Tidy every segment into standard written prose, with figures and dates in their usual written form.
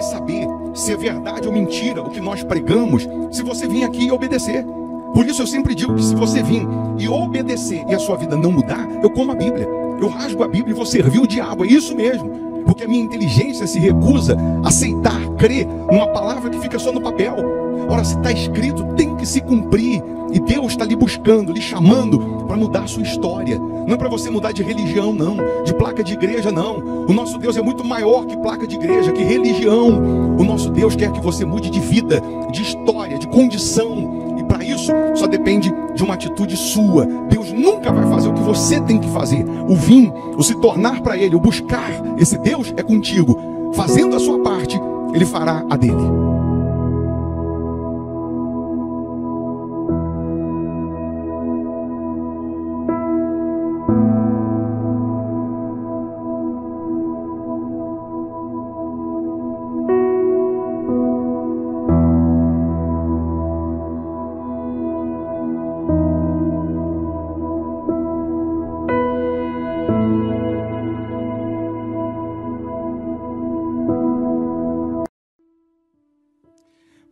vai saber se é verdade ou mentira o que nós pregamos, se você vir aqui e obedecer. Por isso eu sempre digo que se você vir e obedecer e a sua vida não mudar, eu como a Bíblia, eu rasgo a Bíblia e vou servir o diabo, é isso mesmo. Porque a minha inteligência se recusa a aceitar, crer numa palavra que fica só no papel. Ora, se está escrito, tem que se cumprir. E Deus está lhe buscando, lhe chamando para mudar a sua história. Não é para você mudar de religião, não. De placa de igreja, não. O nosso Deus é muito maior que placa de igreja, que religião. O nosso Deus quer que você mude de vida, de história, de condição. E para isso, só depende de uma atitude sua. Deus nunca vai fazer o que você tem que fazer. O vir, o se tornar para Ele, o buscar esse Deus é contigo. Fazendo a sua parte, Ele fará a dele.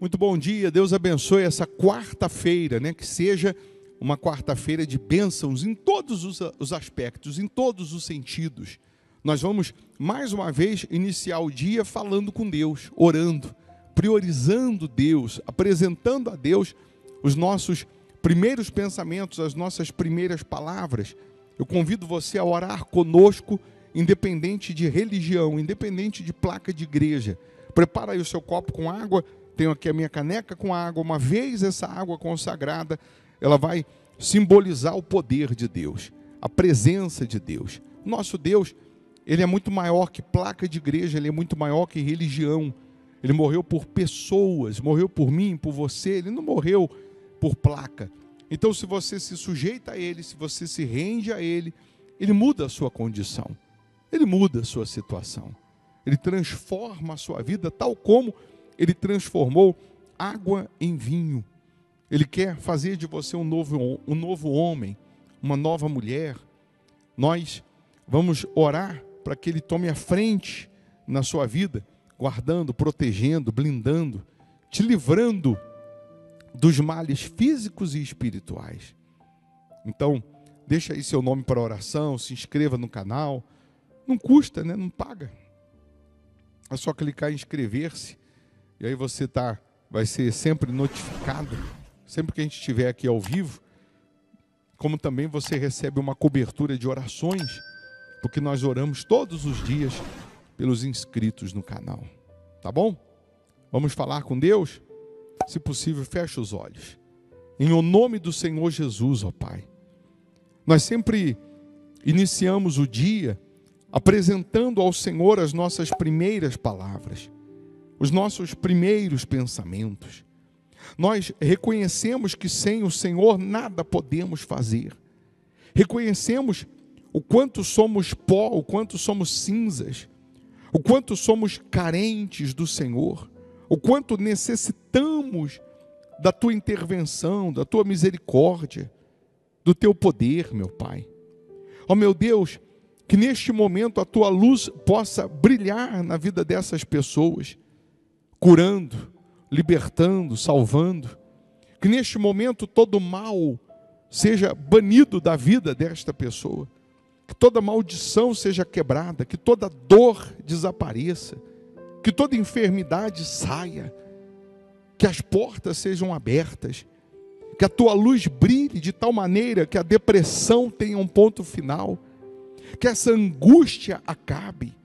Muito bom dia, Deus abençoe essa quarta-feira, que seja uma quarta-feira de bênçãos em todos os aspectos, em todos os sentidos. Nós vamos, mais uma vez, iniciar o dia falando com Deus, orando, priorizando Deus, apresentando a Deus os nossos primeiros pensamentos, as nossas primeiras palavras. Eu convido você a orar conosco, independente de religião, independente de placa de igreja. Prepara aí o seu copo com água. Tenho aqui a minha caneca com água. Uma vez essa água consagrada, ela vai simbolizar o poder de Deus, a presença de Deus. Nosso Deus, Ele é muito maior que placa de igreja, Ele é muito maior que religião. Ele morreu por pessoas, morreu por mim, por você, Ele não morreu por placa. Então, se você se sujeita a Ele, se você se rende a Ele, Ele muda a sua condição, Ele muda a sua situação, Ele transforma a sua vida tal como Ele transformou água em vinho. Ele quer fazer de você um novo homem, uma nova mulher. Nós vamos orar para que Ele tome a frente na sua vida, guardando, protegendo, blindando, te livrando dos males físicos e espirituais. Então, deixa aí seu nome para oração, se inscreva no canal. Não custa, não paga. É só clicar em inscrever-se. E aí você vai ser sempre notificado, sempre que a gente estiver aqui ao vivo, como também você recebe uma cobertura de orações, porque nós oramos todos os dias pelos inscritos no canal. Tá bom? Vamos falar com Deus? Se possível, feche os olhos. Em o nome do Senhor Jesus, ó Pai. Nós sempre iniciamos o dia apresentando ao Senhor as nossas primeiras palavras, os nossos primeiros pensamentos. Nós reconhecemos que sem o Senhor nada podemos fazer. Reconhecemos o quanto somos pó, o quanto somos cinzas, o quanto somos carentes do Senhor, o quanto necessitamos da Tua intervenção, da Tua misericórdia, do Teu poder, meu Pai. Ó meu Deus, que neste momento a Tua luz possa brilhar na vida dessas pessoas, curando, libertando, salvando. Que neste momento todo mal seja banido da vida desta pessoa. Que toda maldição seja quebrada, que toda dor desapareça, que toda enfermidade saia, que as portas sejam abertas, que a Tua luz brilhe de tal maneira que a depressão tenha um ponto final, que essa angústia acabe.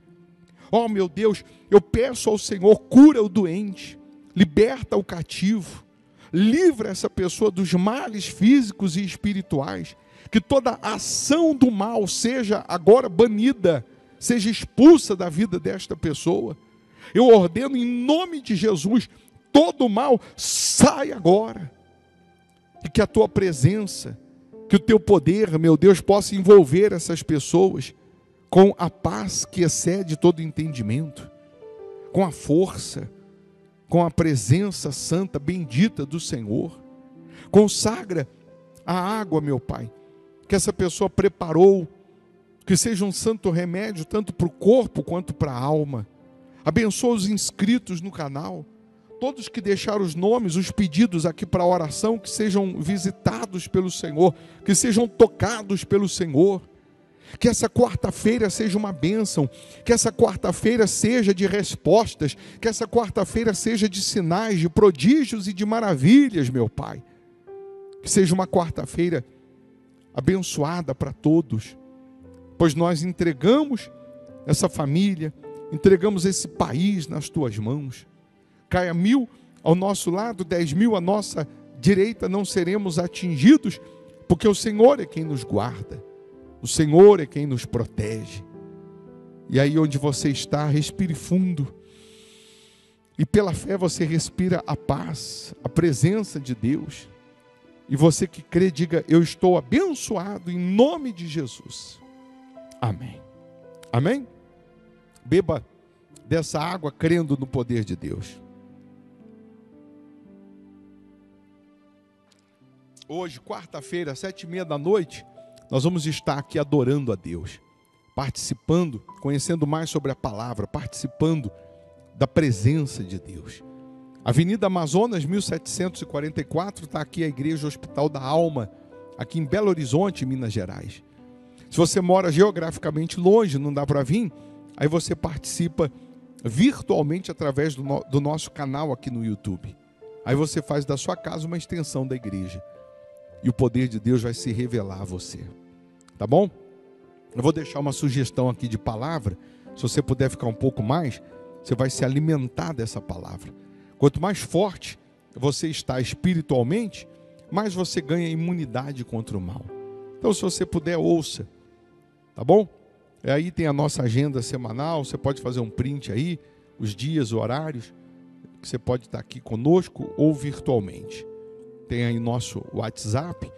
Oh meu Deus, eu peço ao Senhor, cura o doente, liberta o cativo, livra essa pessoa dos males físicos e espirituais, que toda ação do mal seja agora banida, seja expulsa da vida desta pessoa. Eu ordeno em nome de Jesus, todo mal sai agora, e que a Tua presença, que o Teu poder, meu Deus, possa envolver essas pessoas, com a paz que excede todo entendimento, com a força, com a presença santa, bendita do Senhor. Consagra a água, meu Pai, que essa pessoa preparou, que seja um santo remédio, tanto para o corpo quanto para a alma. Abençoa os inscritos no canal. Todos que deixaram os nomes, os pedidos aqui para oração, que sejam visitados pelo Senhor, que sejam tocados pelo Senhor. Que essa quarta-feira seja uma bênção, que essa quarta-feira seja de respostas, que essa quarta-feira seja de sinais, de prodígios e de maravilhas, meu Pai. Que seja uma quarta-feira abençoada para todos, pois nós entregamos essa família, entregamos esse país nas Tuas mãos. Caia 1.000 ao nosso lado, 10.000 à nossa direita, não seremos atingidos, porque o Senhor é quem nos guarda. O Senhor é quem nos protege. E aí onde você está, respire fundo. E pela fé você respira a paz, a presença de Deus. E você que crê, diga: eu estou abençoado em nome de Jesus. Amém. Amém? Beba dessa água crendo no poder de Deus. Hoje, quarta-feira, 7h30, nós vamos estar aqui adorando a Deus, participando, conhecendo mais sobre a palavra, participando da presença de Deus. Avenida Amazonas, 1744, está aqui a Igreja Hospital da Alma, aqui em Belo Horizonte, Minas Gerais. Se você mora geograficamente longe, não dá para vir, aí você participa virtualmente através do nosso canal aqui no YouTube. Aí você faz da sua casa uma extensão da igreja. E o poder de Deus vai se revelar a você. Tá bom? Eu vou deixar uma sugestão aqui de palavra. Se você puder ficar um pouco mais, você vai se alimentar dessa palavra. Quanto mais forte você está espiritualmente, mais você ganha imunidade contra o mal. Então, se você puder, ouça. Tá bom? E aí tem a nossa agenda semanal. Você pode fazer um print aí, os dias, horários, que você pode estar aqui conosco ou virtualmente. Tem aí nosso WhatsApp,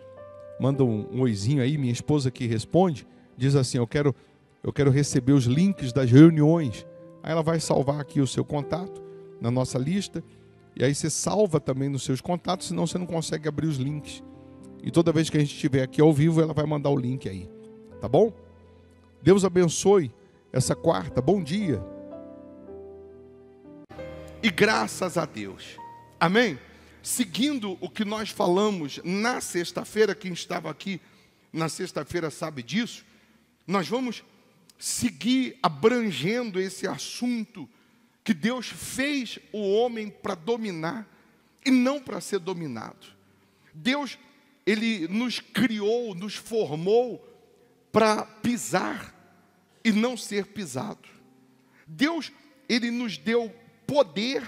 manda um oizinho aí, minha esposa que responde, diz assim: eu quero receber os links das reuniões. Aí ela vai salvar aqui o seu contato na nossa lista, e aí você salva também nos seus contatos, senão você não consegue abrir os links. E toda vez que a gente estiver aqui ao vivo, ela vai mandar o link aí, tá bom? Deus abençoe essa quarta, bom dia. E graças a Deus, amém? Seguindo o que nós falamos na sexta-feira, quem estava aqui na sexta-feira sabe disso, nós vamos seguir abrangendo esse assunto que Deus fez o homem para dominar e não para ser dominado. Deus, Ele nos criou, nos formou para pisar e não ser pisado. Deus, Ele nos deu poder,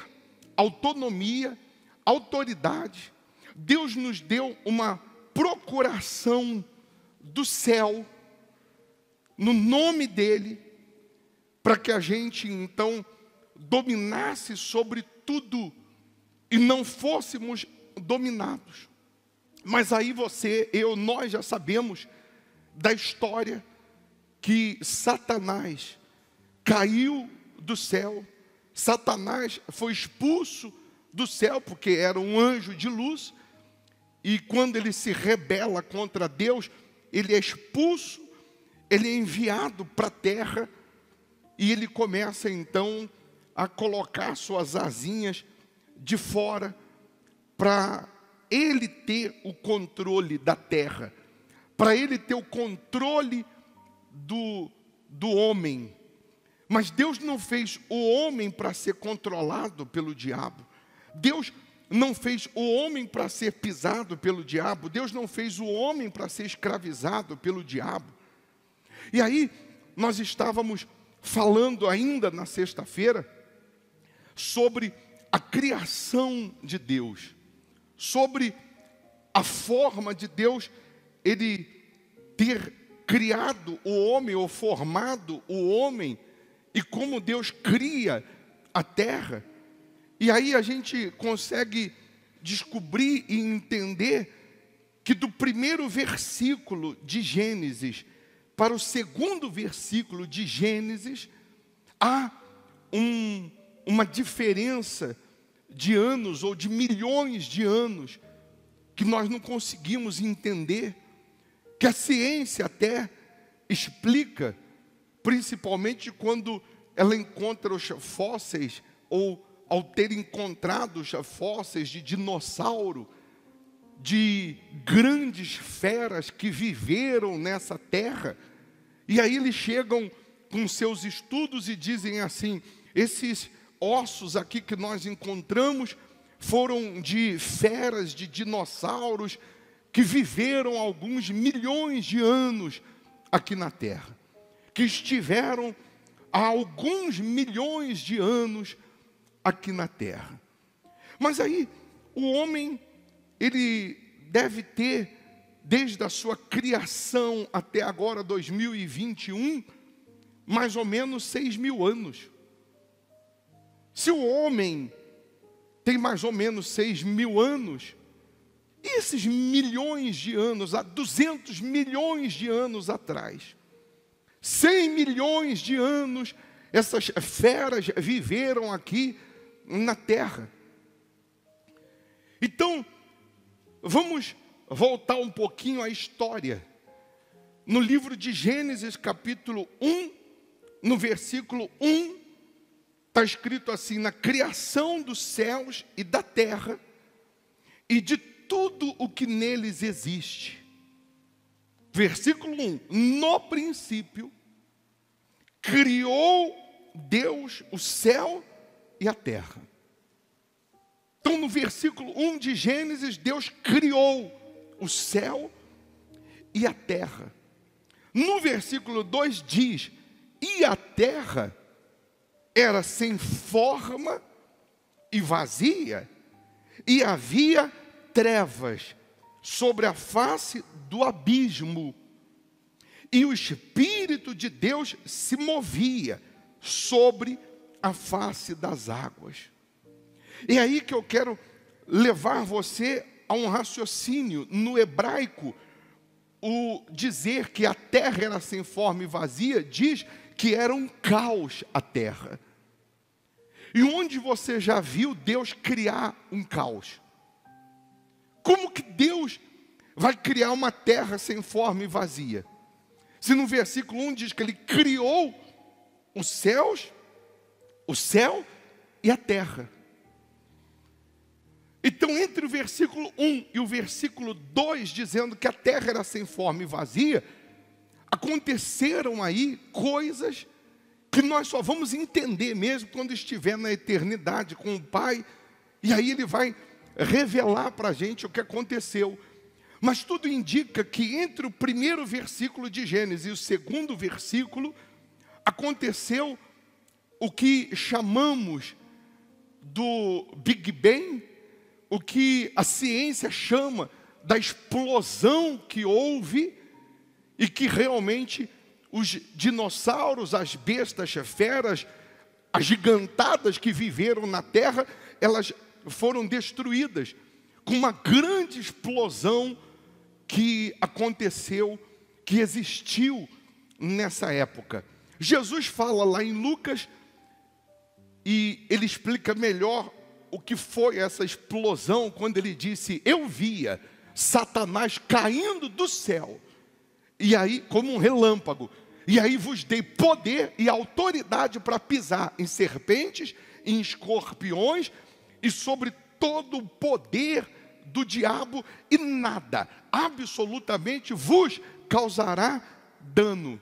autonomia, autoridade. Deus nos deu uma procuração do céu, no nome dEle, para que a gente então dominasse sobre tudo e não fôssemos dominados. Mas aí você, eu, nós já sabemos da história que Satanás caiu do céu. Satanás foi expulso do céu, porque era um anjo de luz, e quando ele se rebela contra Deus, ele é expulso, ele é enviado para a terra, e ele começa então a colocar suas asinhas de fora, para ele ter o controle da terra, para ele ter o controle do homem. Mas Deus não fez o homem para ser controlado pelo diabo. Deus não fez o homem para ser pisado pelo diabo. Deus não fez o homem para ser escravizado pelo diabo. E aí, nós estávamos falando ainda na sexta-feira sobre a criação de Deus, sobre a forma de Deus, Ele ter criado o homem, ou formado o homem, e como Deus cria a terra. E aí a gente consegue descobrir e entender que do primeiro versículo de Gênesis para o segundo versículo de Gênesis, há uma diferença de anos ou de milhões de anos que nós não conseguimos entender, que a ciência até explica, principalmente quando ela encontra os fósseis, ou ao ter encontrado os fósseis de dinossauro, de grandes feras que viveram nessa terra, e aí eles chegam com seus estudos e dizem assim: esses ossos aqui que nós encontramos foram de feras, de dinossauros, que viveram alguns milhões de anos aqui na terra, que estiveram há alguns milhões de anos aqui na terra. Mas aí, o homem, ele deve ter, desde a sua criação até agora, 2021, mais ou menos 6.000 anos. Se o homem tem mais ou menos 6.000 anos, e esses milhões de anos, há 200 milhões de anos atrás, 100 milhões de anos, essas feras viveram aqui na terra. Então, vamos voltar um pouquinho à história. No livro de Gênesis, capítulo 1, no versículo 1, está escrito assim: na criação dos céus e da terra, e de tudo o que neles existe. Versículo 1, no princípio, criou Deus o céu e a terra. Então, no versículo 1 de Gênesis, Deus criou o céu e a terra. No versículo 2 diz: e a terra era sem forma e vazia, e havia trevas sobre a face do abismo, e o Espírito de Deus se movia sobre a face das águas. É aí que eu quero levar você a um raciocínio. No hebraico, o dizer que a terra era sem forma e vazia diz que era um caos a terra. E onde você já viu Deus criar um caos? Como que Deus vai criar uma terra sem forma e vazia? Se no versículo 1 diz que Ele criou os céus, o céu e a terra. Então, entre o versículo 1 e o versículo 2, dizendo que a terra era sem forma e vazia, aconteceram aí coisas que nós só vamos entender mesmo quando estiver na eternidade com o Pai, e aí Ele vai revelar para a gente o que aconteceu. Mas tudo indica que entre o primeiro versículo de Gênesis e o segundo versículo, aconteceu o que chamamos do Big Bang, o que a ciência chama da explosão que houve, e que realmente os dinossauros, as bestas, feras, as gigantadas que viveram na terra, elas foram destruídas com uma grande explosão que aconteceu, que existiu nessa época. Jesus fala lá em Lucas, e ele explica melhor o que foi essa explosão, quando ele disse: eu via Satanás caindo do céu, e aí como um relâmpago, e aí vos dei poder e autoridade para pisar em serpentes, em escorpiões, e sobre todo o poder do diabo, e nada, absolutamente, vos causará dano.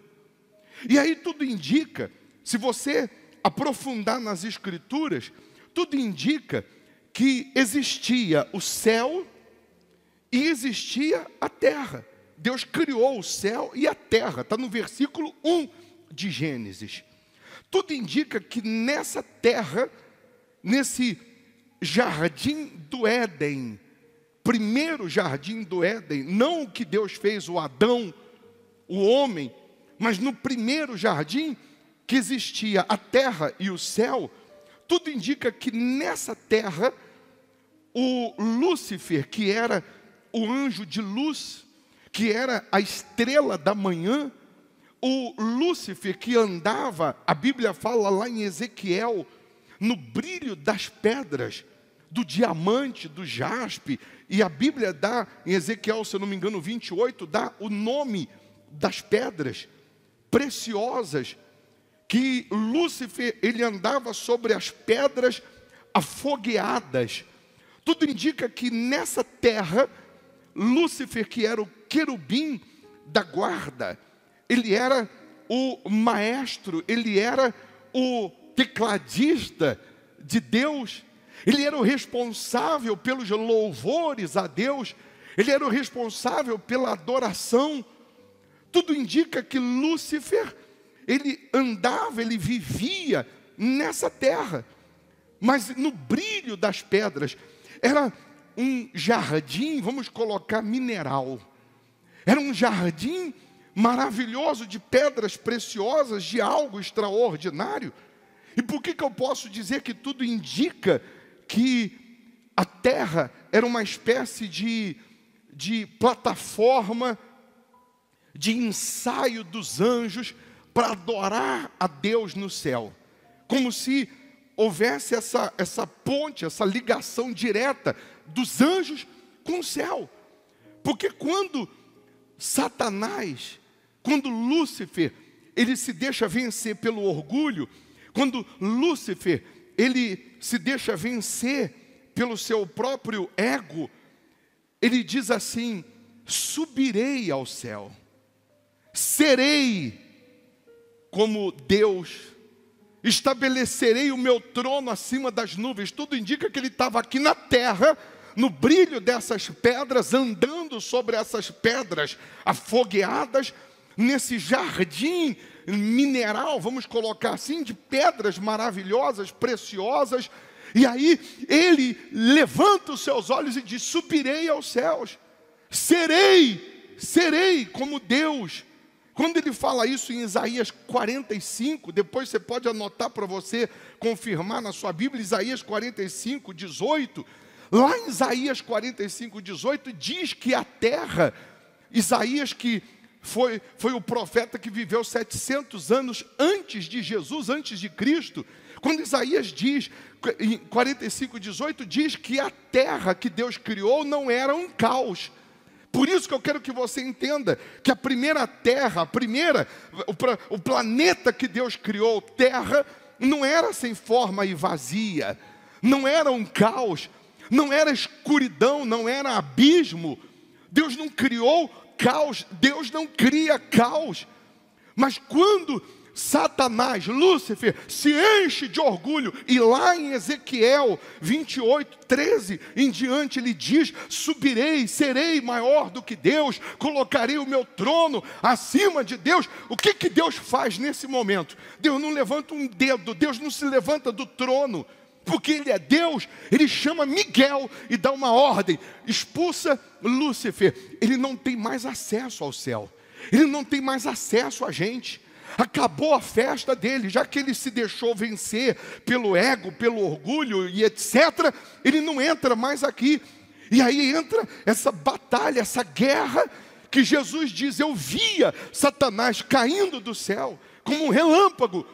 E aí tudo indica, se você aprofundar nas escrituras, tudo indica que existia o céu e existia a terra. Deus criou o céu e a terra, está no versículo 1 de Gênesis. Tudo indica que nessa terra, nesse jardim do Éden, primeiro jardim do Éden, não o que Deus fez, o Adão, o homem, mas no primeiro jardim, que existia a terra e o céu, tudo indica que nessa terra, o Lúcifer, que era o anjo de luz, que era a estrela da manhã, o Lúcifer que andava, a Bíblia fala lá em Ezequiel, no brilho das pedras, do diamante, do jaspe, e a Bíblia dá, em Ezequiel, se eu não me engano, 28, dá o nome das pedras preciosas, que Lúcifer, ele andava sobre as pedras afogueadas. Tudo indica que nessa terra, Lúcifer, que era o querubim da guarda, ele era o maestro, ele era o tecladista de Deus, ele era o responsável pelos louvores a Deus, ele era o responsável pela adoração. Tudo indica que Lúcifer, ele andava, ele vivia nessa terra, mas no brilho das pedras. Era um jardim, vamos colocar mineral, era um jardim maravilhoso de pedras preciosas, de algo extraordinário. E por que eu posso dizer que tudo indica que a terra era uma espécie de plataforma, de ensaio dos anjos para adorar a Deus no céu? Como se houvesse essa ponte, essa ligação direta dos anjos com o céu. Porque quando Satanás, quando Lúcifer, ele se deixa vencer pelo orgulho, quando Lúcifer, ele se deixa vencer pelo seu próprio ego, ele diz assim: subirei ao céu, serei como Deus, estabelecerei o meu trono acima das nuvens. Tudo indica que ele estava aqui na terra, no brilho dessas pedras, andando sobre essas pedras afogueadas, nesse jardim mineral, vamos colocar assim, de pedras maravilhosas, preciosas. E aí ele levanta os seus olhos e diz: subirei aos céus, serei como Deus. Quando ele fala isso em Isaías 45, depois você pode anotar para você confirmar na sua Bíblia, Isaías 45, 18. Lá em Isaías 45, 18, diz que a terra, Isaías, que foi o profeta que viveu 700 anos antes de Jesus, antes de Cristo, quando Isaías diz, em 45, 18, diz que a terra que Deus criou não era um caos. Por isso que eu quero que você entenda que a primeira terra, o planeta que Deus criou, terra, não era sem forma e vazia, não era um caos, não era escuridão, não era abismo. Deus não criou caos, Deus não cria caos. Mas quando Satanás, Lúcifer, se enche de orgulho, e lá em Ezequiel 28, 13 em diante, ele diz: subirei, serei maior do que Deus, colocarei o meu trono acima de Deus. O que Deus faz nesse momento? Deus não levanta um dedo, Deus não se levanta do trono, porque Ele é Deus. Ele chama Miguel e dá uma ordem: expulsa Lúcifer. Ele não tem mais acesso ao céu, ele não tem mais acesso a gente. Acabou a festa dele, já que ele se deixou vencer pelo ego, pelo orgulho e etc. Ele não entra mais aqui. E aí entra essa batalha, essa guerra, que Jesus diz: eu via Satanás caindo do céu como um relâmpago.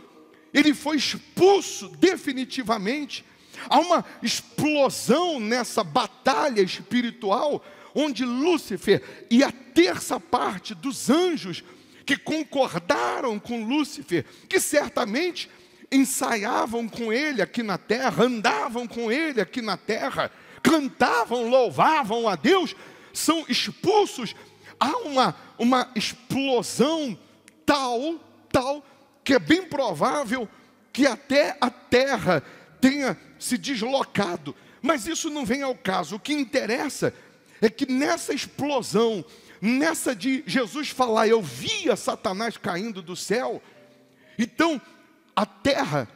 Ele foi expulso definitivamente. Há uma explosão nessa batalha espiritual, onde Lúcifer e a terça parte dos anjos que concordaram com Lúcifer, que certamente ensaiavam com ele aqui na terra, andavam com ele aqui na terra, cantavam, louvavam a Deus, são expulsos. Há uma explosão tal, que é bem provável que até a terra tenha se deslocado. Mas isso não vem ao caso. O que interessa é que nessa explosão, nessa de Jesus falar: eu via Satanás caindo do céu, então a terra,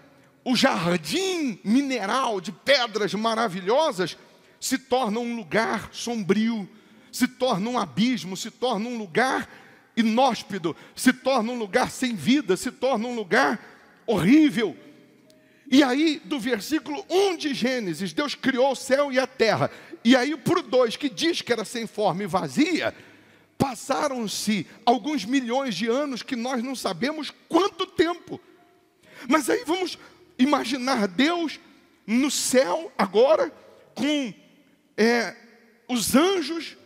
o jardim mineral de pedras maravilhosas, se torna um lugar sombrio, se torna um abismo, se torna um lugar inóspito, se torna um lugar sem vida, se torna um lugar horrível. E aí, do versículo 1 de Gênesis, Deus criou o céu e a terra. E aí, para o 2, que diz que era sem forma e vazia, passaram-se alguns milhões de anos, que nós não sabemos quanto tempo. Mas aí vamos imaginar Deus no céu agora, com os anjos,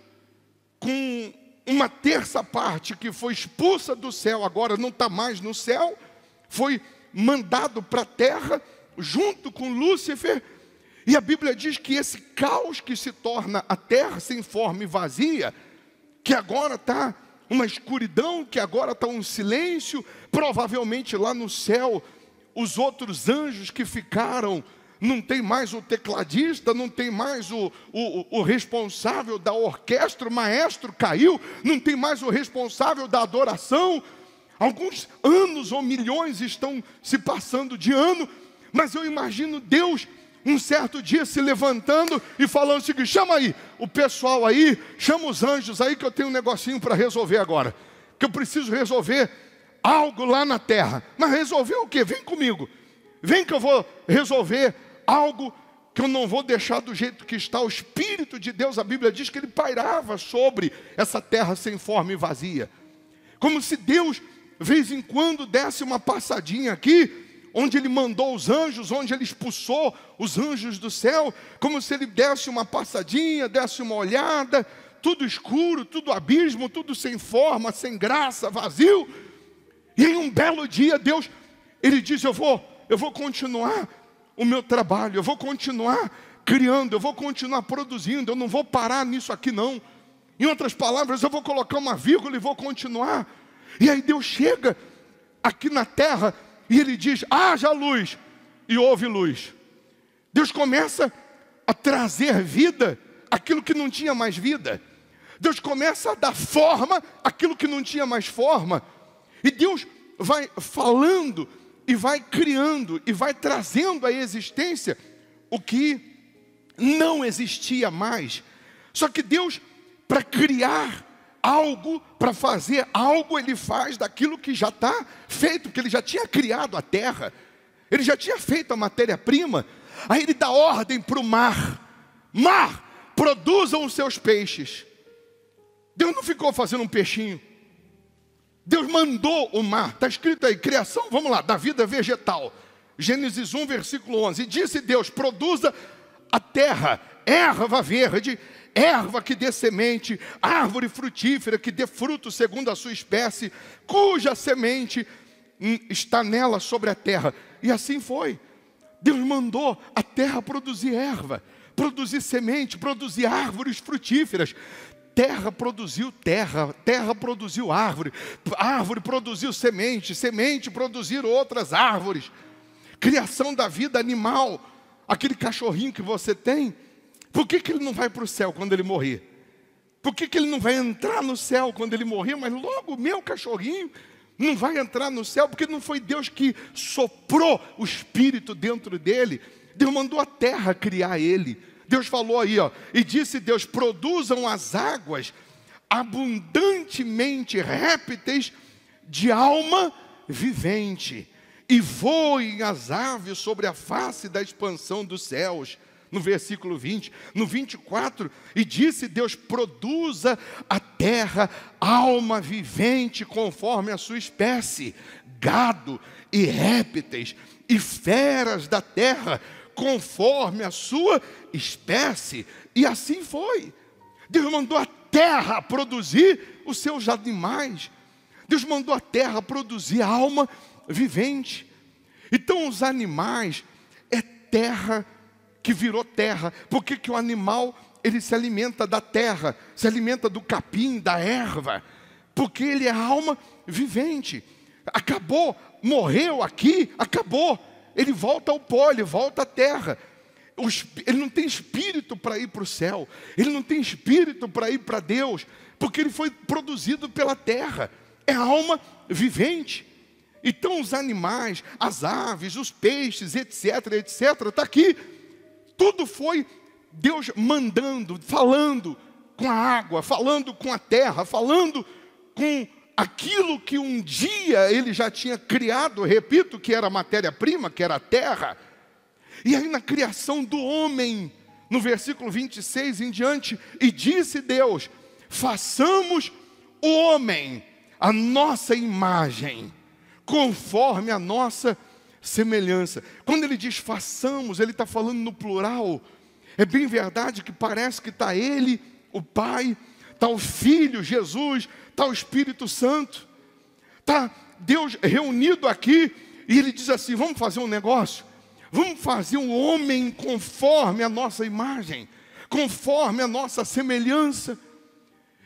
com uma terça parte que foi expulsa do céu, agora não está mais no céu, foi mandado para a terra junto com Lúcifer. E a Bíblia diz que esse caos que se torna a terra sem forma e vazia, que agora está uma escuridão, que agora está um silêncio, provavelmente lá no céu, os outros anjos que ficaram, não tem mais o tecladista, não tem mais o responsável da orquestra, o maestro caiu, não tem mais o responsável da adoração. Alguns anos ou milhões estão se passando de ano, mas eu imagino Deus um certo dia se levantando e falando o seguinte: chama aí o pessoal aí, chama os anjos aí que eu tenho um negocinho para resolver agora, que eu preciso resolver algo lá na terra. Mas resolver o quê? Vem comigo, vem que eu vou resolver algo que eu não vou deixar do jeito que está. O Espírito de Deus, a Bíblia diz que ele pairava sobre essa terra sem forma e vazia, como se Deus, vez em quando, desse uma passadinha aqui, onde ele mandou os anjos, onde ele expulsou os anjos do céu, como se ele desse uma passadinha, desse uma olhada, tudo escuro, tudo abismo, tudo sem forma, sem graça, vazio. E em um belo dia Deus, ele diz: eu vou continuar o meu trabalho, eu vou continuar criando, eu vou continuar produzindo, eu não vou parar nisso aqui não. Em outras palavras, eu vou colocar uma vírgula e vou continuar. E aí Deus chega aqui na terra e ele diz: haja luz, e houve luz. Deus começa a trazer vida àquilo que não tinha mais vida. Deus começa a dar forma àquilo que não tinha mais forma. E Deus vai falando e vai criando e vai trazendo à existência o que não existia mais. Só que Deus, para criar algo, para fazer algo, ele faz daquilo que já está feito, porque ele já tinha criado a terra, ele já tinha feito a matéria-prima. Aí ele dá ordem para o mar: mar, produzam os seus peixes. Deus não ficou fazendo um peixinho, Deus mandou o mar. Está escrito aí, criação, vamos lá, da vida vegetal, Gênesis 1, versículo 11. E disse Deus: produza a terra erva verde, erva que dê semente, árvore frutífera que dê fruto segundo a sua espécie, cuja semente está nela sobre a terra. E assim foi. Deus mandou a terra produzir erva, produzir semente, produzir árvores frutíferas. Terra produziu terra, terra produziu árvore, árvore produziu semente, semente produziu outras árvores. Criação da vida animal. Aquele cachorrinho que você tem, por que ele não vai para o céu quando ele morrer? Por que ele não vai entrar no céu quando ele morrer? Mas logo o meu cachorrinho não vai entrar no céu, porque não foi Deus que soprou o Espírito dentro dele. Deus mandou a terra criar ele. Deus falou aí, ó, e disse Deus: produzam as águas abundantemente répteis de alma vivente, e voem as aves sobre a face da expansão dos céus. No versículo 20, no 24, e disse Deus: produza a terra alma vivente conforme a sua espécie, gado e répteis e feras da terra conforme a sua espécie. E assim foi. Deus mandou a terra produzir os seus animais. Deus mandou a terra produzir alma vivente. Então os animais é terra que virou terra. Por que o animal, ele se alimenta da terra, se alimenta do capim, da erva? Porque ele é alma vivente. Acabou, morreu aqui, acabou. Ele volta ao pó, ele volta à terra. Ele não tem espírito para ir para o céu, ele não tem espírito para ir para Deus, porque ele foi produzido pela terra. É alma vivente. Então os animais, as aves, os peixes, etc, está aqui. Tudo foi Deus mandando, falando com a água, falando com a terra, falando com aquilo que um dia ele já tinha criado, repito, que era a matéria-prima, que era a terra. E aí na criação do homem, no versículo 26 em diante, e disse Deus: façamos o homem a nossa imagem, conforme a nossa semelhança. Quando ele diz façamos, ele está falando no plural. É bem verdade que parece que está ele, o Pai, está o Filho, Jesus, está o Espírito Santo, está Deus reunido aqui, E ele diz assim: vamos fazer um negócio? Vamos fazer um homem conforme a nossa imagem, conforme a nossa semelhança.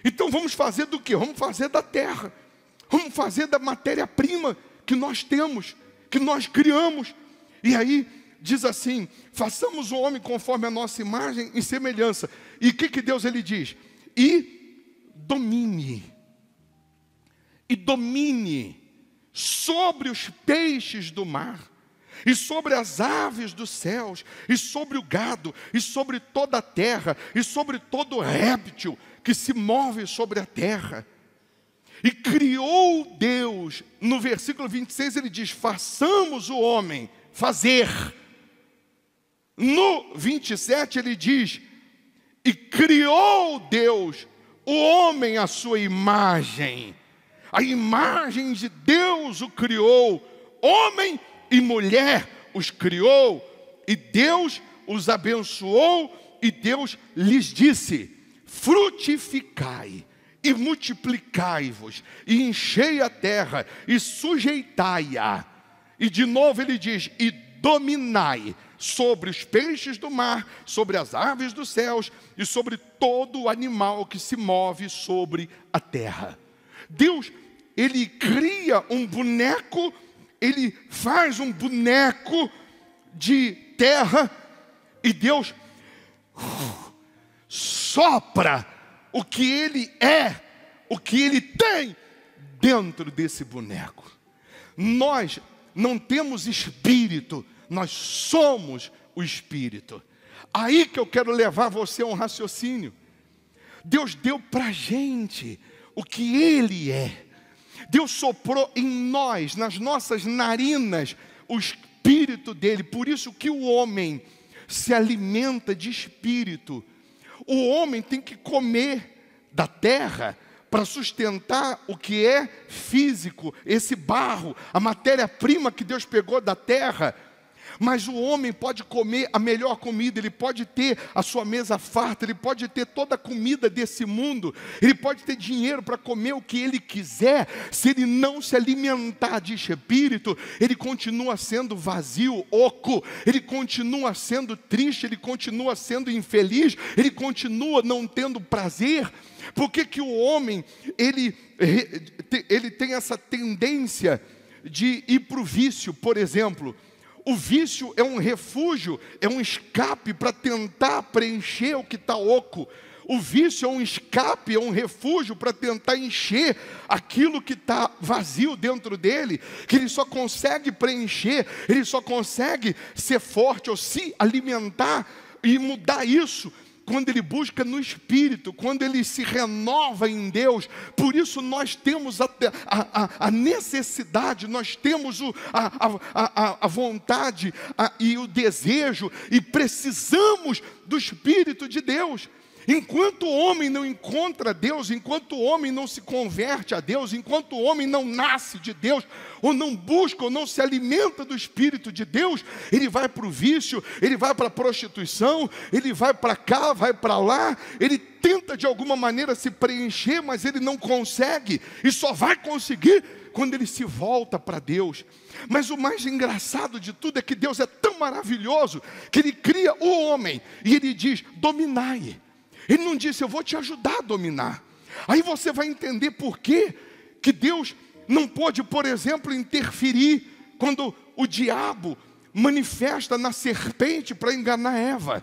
Então vamos fazer do quê? Vamos fazer da terra. Vamos fazer da matéria-prima que nós temos, que nós criamos. E aí diz assim: façamos o homem conforme a nossa imagem e semelhança. E o que Deus ele diz? E domine sobre os peixes do mar, e sobre as aves dos céus, e sobre o gado, e sobre toda a terra, e sobre todo réptil que se move sobre a terra. E criou Deus, no versículo 26 ele diz: façamos o homem, fazer. No 27 ele diz: e criou Deus o homem à sua imagem. A imagem de Deus o criou, homem e mulher os criou, e Deus os abençoou, e Deus lhes disse: frutificai e multiplicai-vos, e enchei a terra, e sujeitai-a. E de novo ele diz: e dominai sobre os peixes do mar, sobre as aves dos céus, e sobre todo o animal que se move sobre a terra. Deus, ele cria um boneco, ele faz um boneco de terra, e Deus sopra o que ele é, o que ele tem dentro desse boneco. Nós não temos espírito, nós somos o espírito. Aí que eu quero levar você a um raciocínio. Deus deu para a gente o que ele é. Deus soprou em nós, nas nossas narinas, o espírito dele. Por isso que o homem se alimenta de espírito. O homem tem que comer da terra para sustentar o que é físico, esse barro, a matéria-prima que Deus pegou da terra. Mas o homem pode comer a melhor comida, ele pode ter a sua mesa farta, ele pode ter toda a comida desse mundo, ele pode ter dinheiro para comer o que ele quiser. Se ele não se alimentar de espírito, ele continua sendo vazio, oco, ele continua sendo triste, ele continua sendo infeliz, ele continua não tendo prazer. Por que o homem, ele tem essa tendência de ir para o vício, por exemplo? O vício é um refúgio, é um escape para tentar preencher o que está oco. O vício é um escape, é um refúgio para tentar encher aquilo que está vazio dentro dele, que ele só consegue preencher, ele só consegue ser forte ou se alimentar e mudar isso quando ele busca no Espírito, quando ele se renova em Deus. Por isso nós temos a necessidade, nós temos a vontade e o desejo, e precisamos do Espírito de Deus. Enquanto o homem não encontra Deus, enquanto o homem não se converte a Deus, enquanto o homem não nasce de Deus, ou não busca, ou não se alimenta do Espírito de Deus, ele vai para o vício, ele vai para a prostituição, ele vai para cá, vai para lá, ele tenta de alguma maneira se preencher, mas ele não consegue, e só vai conseguir quando ele se volta para Deus. Mas o mais engraçado de tudo é que Deus é tão maravilhoso, que ele cria o homem, e ele diz: dominai. Ele não disse: eu vou te ajudar a dominar. Aí você vai entender por que Deus não pôde, por exemplo, interferir quando o diabo manifesta na serpente para enganar Eva.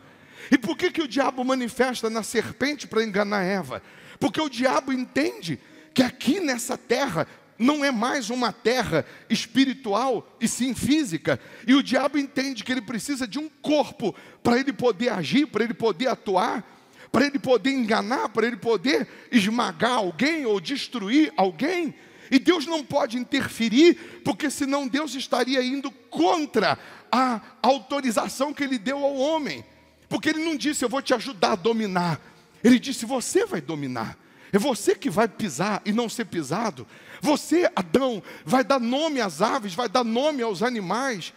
E por que o diabo manifesta na serpente para enganar Eva? Porque o diabo entende que aqui nessa terra não é mais uma terra espiritual e sim física. E o diabo entende que ele precisa de um corpo para ele poder agir, para ele poder atuar, para ele poder enganar, para ele poder esmagar alguém ou destruir alguém. E Deus não pode interferir, porque senão Deus estaria indo contra a autorização que ele deu ao homem. Porque ele não disse: eu vou te ajudar a dominar. Ele disse: você vai dominar. É você que vai pisar e não ser pisado. Você, Adão, vai dar nome às aves, vai dar nome aos animais.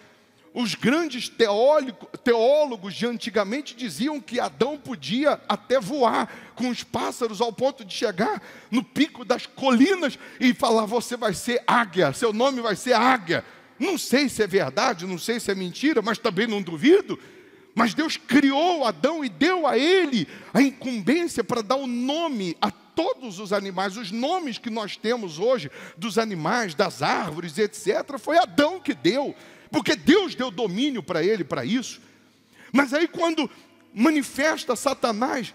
Os grandes teólogos de antigamente diziam que Adão podia até voar com os pássaros, ao ponto de chegar no pico das colinas e falar: você vai ser águia, seu nome vai ser águia. Não sei se é verdade, não sei se é mentira, mas também não duvido. Mas Deus criou Adão e deu a ele a incumbência para dar o nome a todos os animais. Os nomes que nós temos hoje dos animais, das árvores, etc., foi Adão que deu, porque Deus deu domínio para ele para isso. Mas aí quando manifesta Satanás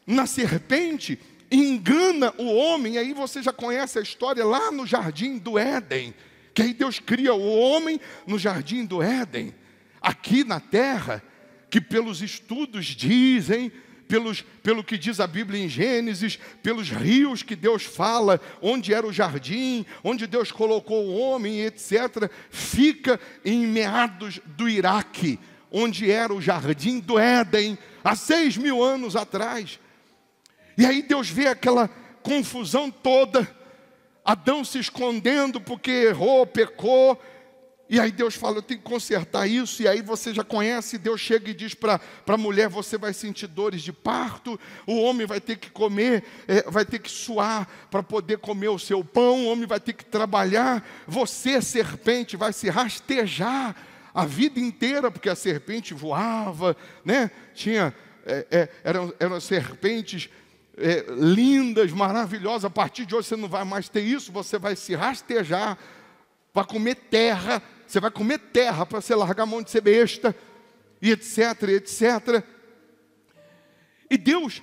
na serpente, engana o homem, aí você já conhece a história lá no jardim do Éden, que aí Deus cria o homem no jardim do Éden, aqui na terra, que pelos estudos dizem, pelo que diz a Bíblia em Gênesis, pelos rios que Deus fala, onde era o jardim, onde Deus colocou o homem, etc., fica em meados do Iraque, onde era o jardim do Éden, há 6.000 anos atrás. E aí Deus vê aquela confusão toda, Adão se escondendo porque errou, pecou. E aí Deus fala, eu tenho que consertar isso. E aí você já conhece, Deus chega e diz para a mulher, você vai sentir dores de parto. O homem vai ter que comer, vai ter que suar para poder comer o seu pão. O homem vai ter que trabalhar. Você, serpente, vai se rastejar a vida inteira, porque a serpente voava, né? Eram serpentes lindas, maravilhosas. A partir de hoje você não vai mais ter isso, você vai se rastejar para comer terra. Você vai comer terra para você largar a mão de ser besta, e etc, etc. E Deus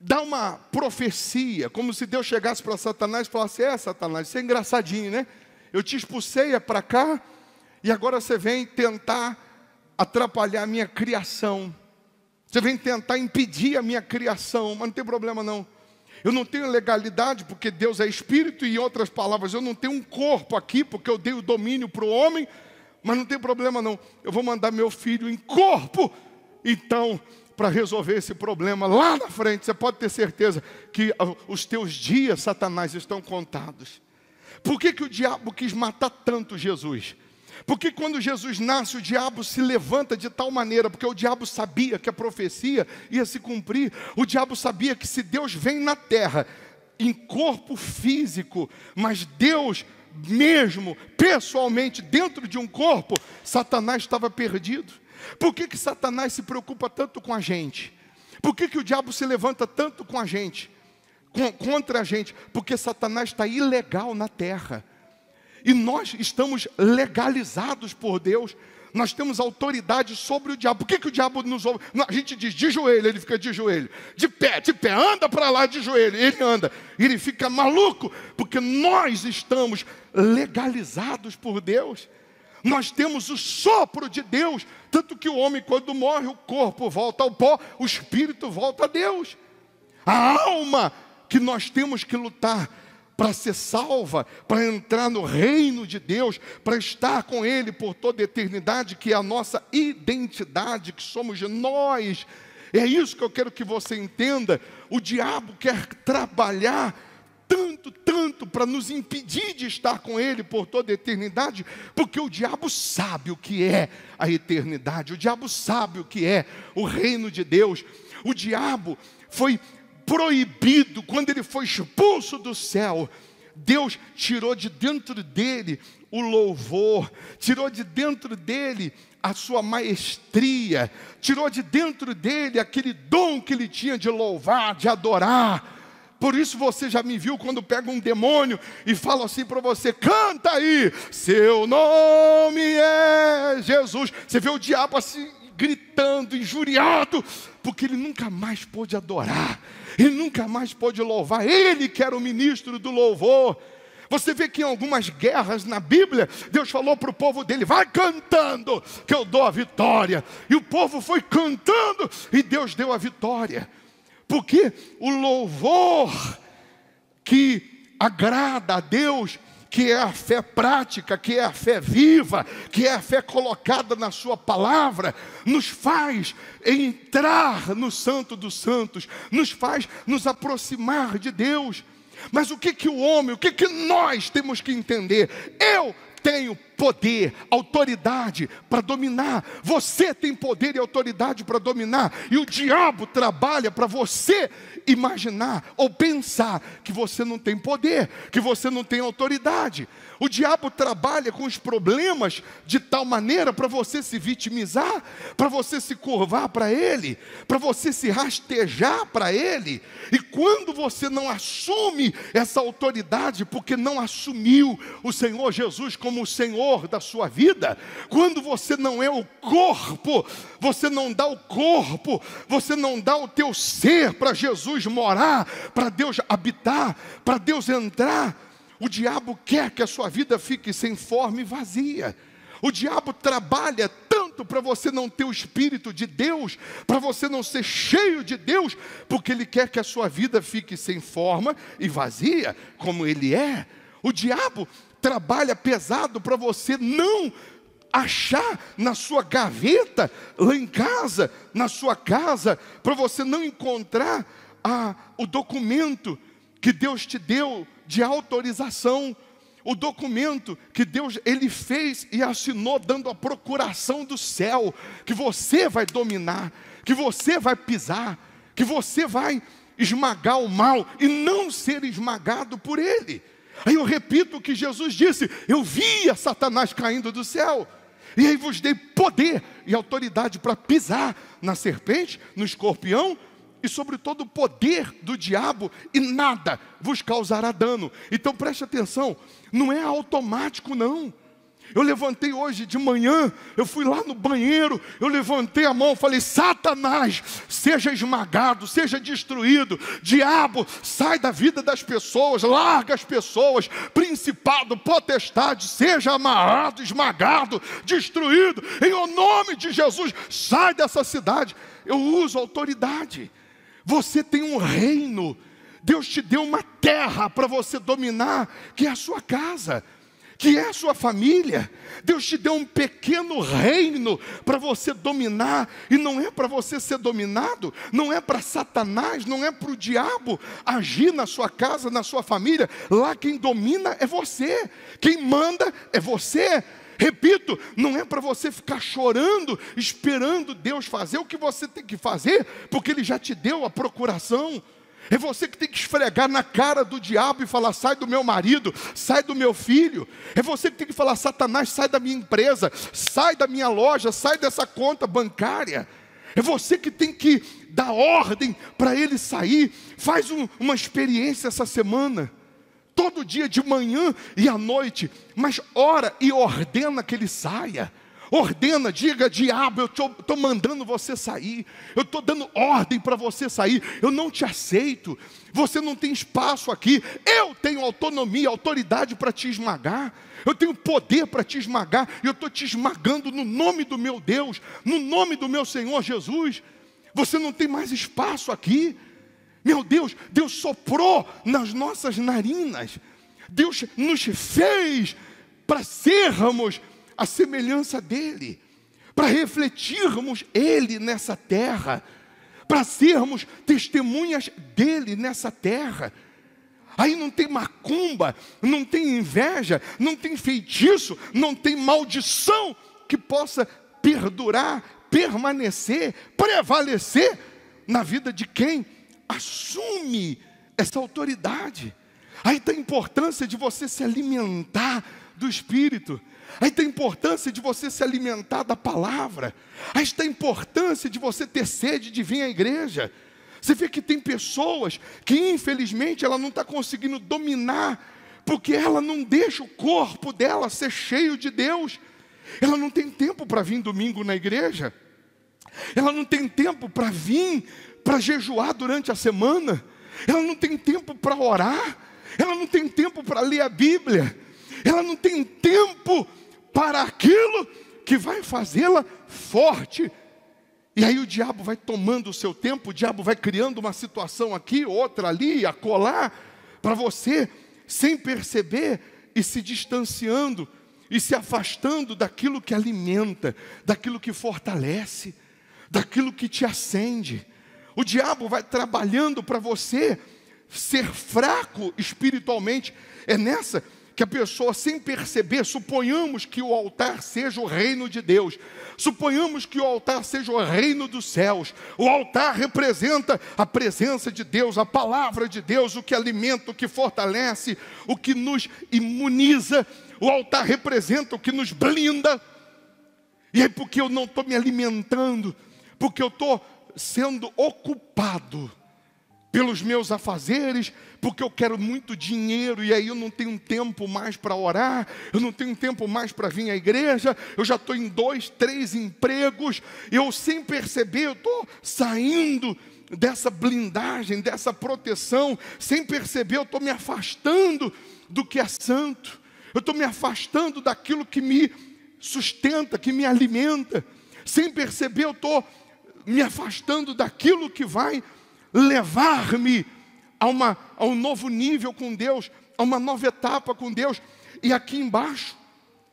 dá uma profecia, como se Deus chegasse para Satanás e falasse, Satanás, você é engraçadinho, né? Eu te expulsei para cá, e agora você vem tentar atrapalhar a minha criação. Você vem tentar impedir a minha criação, mas não tem problema não. Eu não tenho legalidade porque Deus é espírito, e em outras palavras, eu não tenho um corpo aqui porque eu dei o domínio para o homem, mas não tem problema não. Eu vou mandar meu filho em corpo, então, para resolver esse problema lá na frente, você pode ter certeza que os teus dias, Satanás, estão contados. Por que o diabo quis matar tanto Jesus? Porque quando Jesus nasce, o diabo se levanta de tal maneira, porque o diabo sabia que a profecia ia se cumprir. O diabo sabia que se Deus vem na terra, em corpo físico, mas Deus mesmo, pessoalmente, dentro de um corpo, Satanás estava perdido. Por que Satanás se preocupa tanto com a gente? Por que o diabo se levanta tanto com a gente? Contra a gente? Porque Satanás está ilegal na terra. E nós estamos legalizados por Deus. Nós temos autoridade sobre o diabo. Por que o diabo nos ouve? A gente diz de joelho, ele fica de joelho. De pé, anda para lá de joelho. Ele anda. Ele fica maluco, porque nós estamos legalizados por Deus. Nós temos o sopro de Deus. Tanto que o homem, quando morre, o corpo volta ao pó, o espírito volta a Deus. A alma que nós temos que lutar para ser salva, para entrar no reino de Deus, para estar com Ele por toda a eternidade, que é a nossa identidade, que somos nós. É isso que eu quero que você entenda. O diabo quer trabalhar tanto para nos impedir de estar com Ele por toda a eternidade, porque o diabo sabe o que é a eternidade, o diabo sabe o que é o reino de Deus. O diabo foi proibido, quando ele foi expulso do céu, Deus tirou de dentro dele o louvor, tirou de dentro dele a sua maestria, tirou de dentro dele aquele dom que ele tinha de louvar, de adorar. Por isso você já me viu quando pega um demônio e fala assim para você, canta aí, seu nome é Jesus. Você vê o diabo assim, gritando, injuriado, porque ele nunca mais pôde adorar, ele nunca mais pôde louvar, ele que era o ministro do louvor. Você vê que em algumas guerras na Bíblia, Deus falou para o povo dele, vai cantando, que eu dou a vitória. E o povo foi cantando, e Deus deu a vitória. Porque o louvor que agrada a Deus, que é a fé prática, que é a fé viva, que é a fé colocada na sua palavra, nos faz entrar no Santo dos Santos, nos faz nos aproximar de Deus. Mas o que o homem, o que nós temos que entender? Eu tenho poder, autoridade para dominar. Você tem poder e autoridade para dominar. E o diabo trabalha para você imaginar ou pensar que você não tem poder, que você não tem autoridade. O diabo trabalha com os problemas de tal maneira para você se vitimizar, para você se curvar para ele, para você se rastejar para ele. E quando você não assume essa autoridade, porque não assumiu o Senhor Jesus como o Senhor da sua vida, quando você não é o corpo, você não dá o corpo, você não dá o teu ser para Jesus morar, para Deus habitar, para Deus entrar, o diabo quer que a sua vida fique sem forma e vazia. O diabo trabalha tanto para você não ter o Espírito de Deus, para você não ser cheio de Deus, porque ele quer que a sua vida fique sem forma e vazia, como ele é. O diabo trabalha pesado para você não achar na sua gaveta, lá em casa, na sua casa, para você não encontrar o documento que Deus te deu de autorização, o documento que Deus ele fez e assinou dando a procuração do céu, que você vai dominar, que você vai pisar, que você vai esmagar o mal e não ser esmagado por ele. Aí eu repito o que Jesus disse: eu via Satanás caindo do céu, e aí vos dei poder e autoridade para pisar na serpente, no escorpião e sobre todo o poder do diabo, e nada vos causará dano. Então preste atenção, não é automático não. Eu levantei hoje de manhã, eu fui lá no banheiro, eu levantei a mão, falei: Satanás, seja esmagado, seja destruído. Diabo, sai da vida das pessoas, larga as pessoas. Principado, potestade, seja amarrado, esmagado, destruído. Em o nome de Jesus, sai dessa cidade. Eu uso autoridade. Você tem um reino, Deus te deu uma terra para você dominar, que é a sua casa, que é a sua família. Deus te deu um pequeno reino para você dominar, e não é para você ser dominado, não é para Satanás, não é para o diabo agir na sua casa, na sua família. Lá quem domina é você, quem manda é você. Repito, não é para você ficar chorando, esperando Deus fazer o que você tem que fazer, porque Ele já te deu a procuração. É você que tem que esfregar na cara do diabo e falar: sai do meu marido, sai do meu filho. É você que tem que falar: Satanás, sai da minha empresa, sai da minha loja, sai dessa conta bancária. É você que tem que dar ordem para ele sair. Faz uma experiência essa semana, todo dia de manhã e à noite, mas ora e ordena que ele saia. Ordena, diga: diabo, eu estou mandando você sair, eu estou dando ordem para você sair, eu não te aceito, você não tem espaço aqui, eu tenho autonomia, autoridade para te esmagar, eu tenho poder para te esmagar, e eu estou te esmagando no nome do meu Deus, no nome do meu Senhor Jesus. Você não tem mais espaço aqui. Meu Deus, Deus soprou nas nossas narinas, Deus nos fez para sermos a semelhança dEle, para refletirmos Ele nessa terra, para sermos testemunhas dEle nessa terra. Aí não tem macumba, não tem inveja, não tem feitiço, não tem maldição que possa perdurar, permanecer, prevalecer na vida de quem assume essa autoridade. Aí está a importância de você se alimentar do Espírito. Aí está a importância de você se alimentar da palavra. Aí está a importância de você ter sede de vir à igreja. Você vê que tem pessoas que infelizmente ela não está conseguindo dominar, porque ela não deixa o corpo dela ser cheio de Deus. Ela não tem tempo para vir domingo na igreja. Ela não tem tempo para vir, para jejuar durante a semana. Ela não tem tempo para orar. Ela não tem tempo para ler a Bíblia. Ela não tem tempo para aquilo que vai fazê-la forte. E aí o diabo vai tomando o seu tempo, o diabo vai criando uma situação aqui, outra ali, acolá, para você, sem perceber, e se distanciando, e se afastando daquilo que alimenta, daquilo que fortalece, daquilo que te acende. O diabo vai trabalhando para você ser fraco espiritualmente. É nessa que a pessoa, sem perceber, suponhamos que o altar seja o reino de Deus, suponhamos que o altar seja o reino dos céus. O altar representa a presença de Deus, a palavra de Deus, o que alimenta, o que fortalece, o que nos imuniza. O altar representa o que nos blinda. E aí, porque eu não estou me alimentando, porque eu estou sendo ocupado pelos meus afazeres, porque eu quero muito dinheiro, e aí eu não tenho tempo mais para orar, eu não tenho tempo mais para vir à igreja, eu já estou em 2, 3 empregos, eu sem perceber, eu estou saindo dessa blindagem, dessa proteção, sem perceber, eu estou me afastando do que é santo, eu estou me afastando daquilo que me sustenta, que me alimenta, sem perceber, eu estou me afastando daquilo que vai levar-me a um novo nível com Deus, a uma nova etapa com Deus. E aqui embaixo,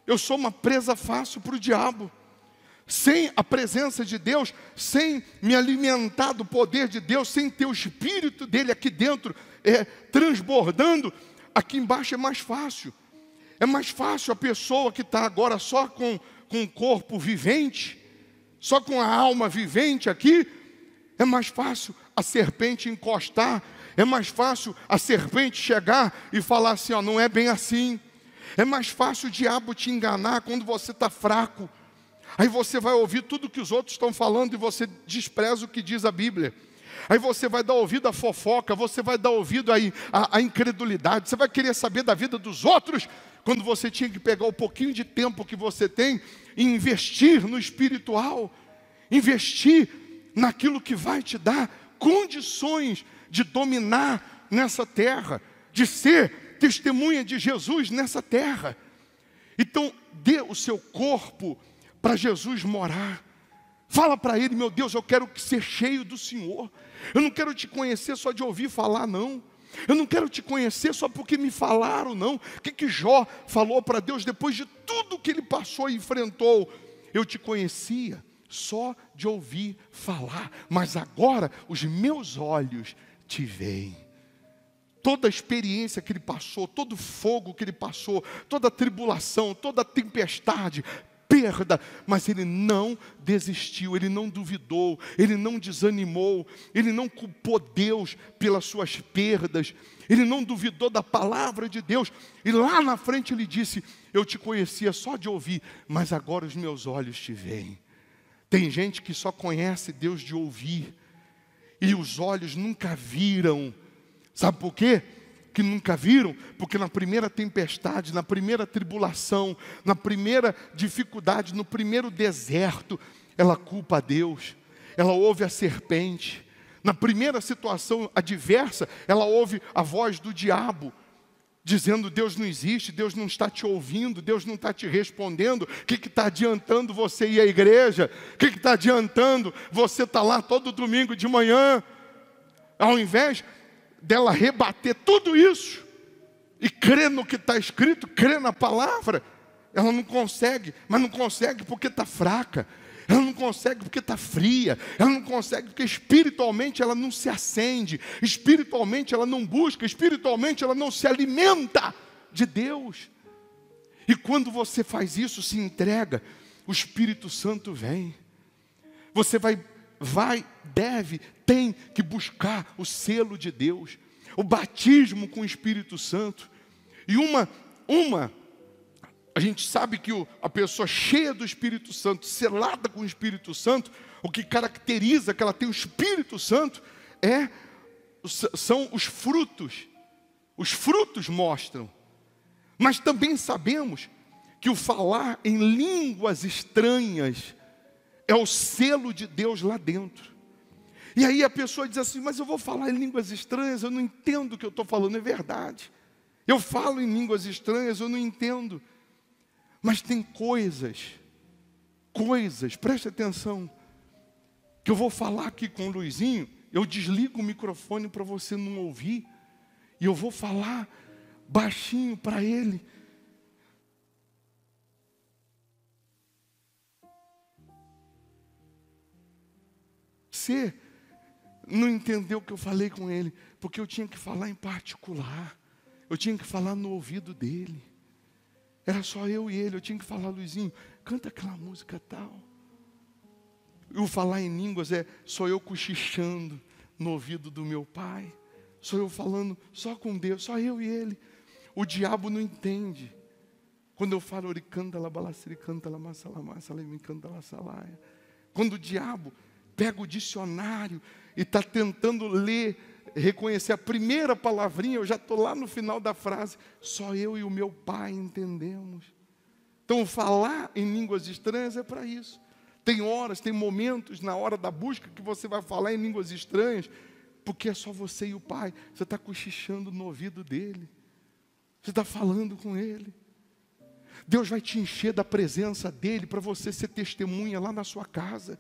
eu sou uma presa fácil para o diabo. Sem a presença de Deus, sem me alimentar do poder de Deus, sem ter o Espírito dele aqui dentro, transbordando, aqui embaixo é mais fácil. É mais fácil a pessoa que está agora só com o corpo vivente, só com a alma vivente aqui, é mais fácil a serpente encostar, é mais fácil a serpente chegar e falar assim, ó, não é bem assim. É mais fácil o diabo te enganar quando você está fraco. Aí você vai ouvir tudo que os outros estão falando e você despreza o que diz a Bíblia. Aí você vai dar ouvido à fofoca, você vai dar ouvido à incredulidade, você vai querer saber da vida dos outros, quando você tinha que pegar o pouquinho de tempo que você tem e investir no espiritual, investir naquilo que vai te dar condições de dominar nessa terra, de ser testemunha de Jesus nessa terra. Então, dê o seu corpo para Jesus morar. Fala para Ele, meu Deus, eu quero ser cheio do Senhor. Eu não quero te conhecer só de ouvir falar, não. Eu não quero te conhecer só porque me falaram, não. O que Jó falou para Deus depois de tudo que ele passou e enfrentou? Eu te conhecia só de ouvir falar, mas agora os meus olhos te veem. Toda a experiência que ele passou, todo o fogo que ele passou, toda a tribulação, toda a tempestade, perda, mas ele não desistiu, ele não duvidou, ele não desanimou, ele não culpou Deus pelas suas perdas, ele não duvidou da palavra de Deus, e lá na frente ele disse, eu te conhecia só de ouvir, mas agora os meus olhos te veem. Tem gente que só conhece Deus de ouvir, e os olhos nunca viram. Sabe por quê? Que nunca viram? Porque na primeira tempestade, na primeira tribulação, na primeira dificuldade, no primeiro deserto, ela culpa a Deus, ela ouve a serpente. Na primeira situação adversa, ela ouve a voz do diabo, dizendo, Deus não existe, Deus não está te ouvindo, Deus não está te respondendo. O que está adiantando você ir à igreja? O que está adiantando você estar lá todo domingo de manhã? Ao invés dela rebater tudo isso e crer no que está escrito, crer na palavra, ela não consegue, mas não consegue porque está fraca, ela não consegue porque está fria, ela não consegue porque espiritualmente ela não se acende, espiritualmente ela não busca, espiritualmente ela não se alimenta de Deus. E quando você faz isso, se entrega, o Espírito Santo vem. Você deve, tem que buscar o selo de Deus, o batismo com o Espírito Santo. E a gente sabe que a pessoa cheia do Espírito Santo, selada com o Espírito Santo, o que caracteriza que ela tem o Espírito Santo são os frutos. Os frutos mostram. Mas também sabemos que o falar em línguas estranhas é o selo de Deus lá dentro. E aí a pessoa diz assim, mas eu vou falar em línguas estranhas, eu não entendo o que eu estou falando. É verdade. Eu falo em línguas estranhas, eu não entendo. Mas tem coisas, preste atenção, que eu vou falar aqui com o Luizinho, eu desligo o microfone para você não ouvir, e eu vou falar baixinho para ele. Você não entendeu o que eu falei com ele, porque eu tinha que falar em particular, eu tinha que falar no ouvido dele. Era só eu e ele. Eu tinha que falar, Luizinho, canta aquela música tal. E o falar em línguas só eu cochichando no ouvido do meu pai. Sou eu falando só com Deus, só eu e ele. O diabo não entende. Quando eu falo, oricanta la balaciri, canta la massalamassa, me canta la salaia. Quando o diabo pega o dicionário e está tentando ler, reconhecer a primeira palavrinha, eu já estou lá no final da frase. Só eu e o meu pai entendemos. Então falar em línguas estranhas é para isso. Tem horas, tem momentos na hora da busca que você vai falar em línguas estranhas, porque é só você e o pai. Você está cochichando no ouvido dele. Você está falando com ele. Deus vai te encher da presença dele para você ser testemunha lá na sua casa.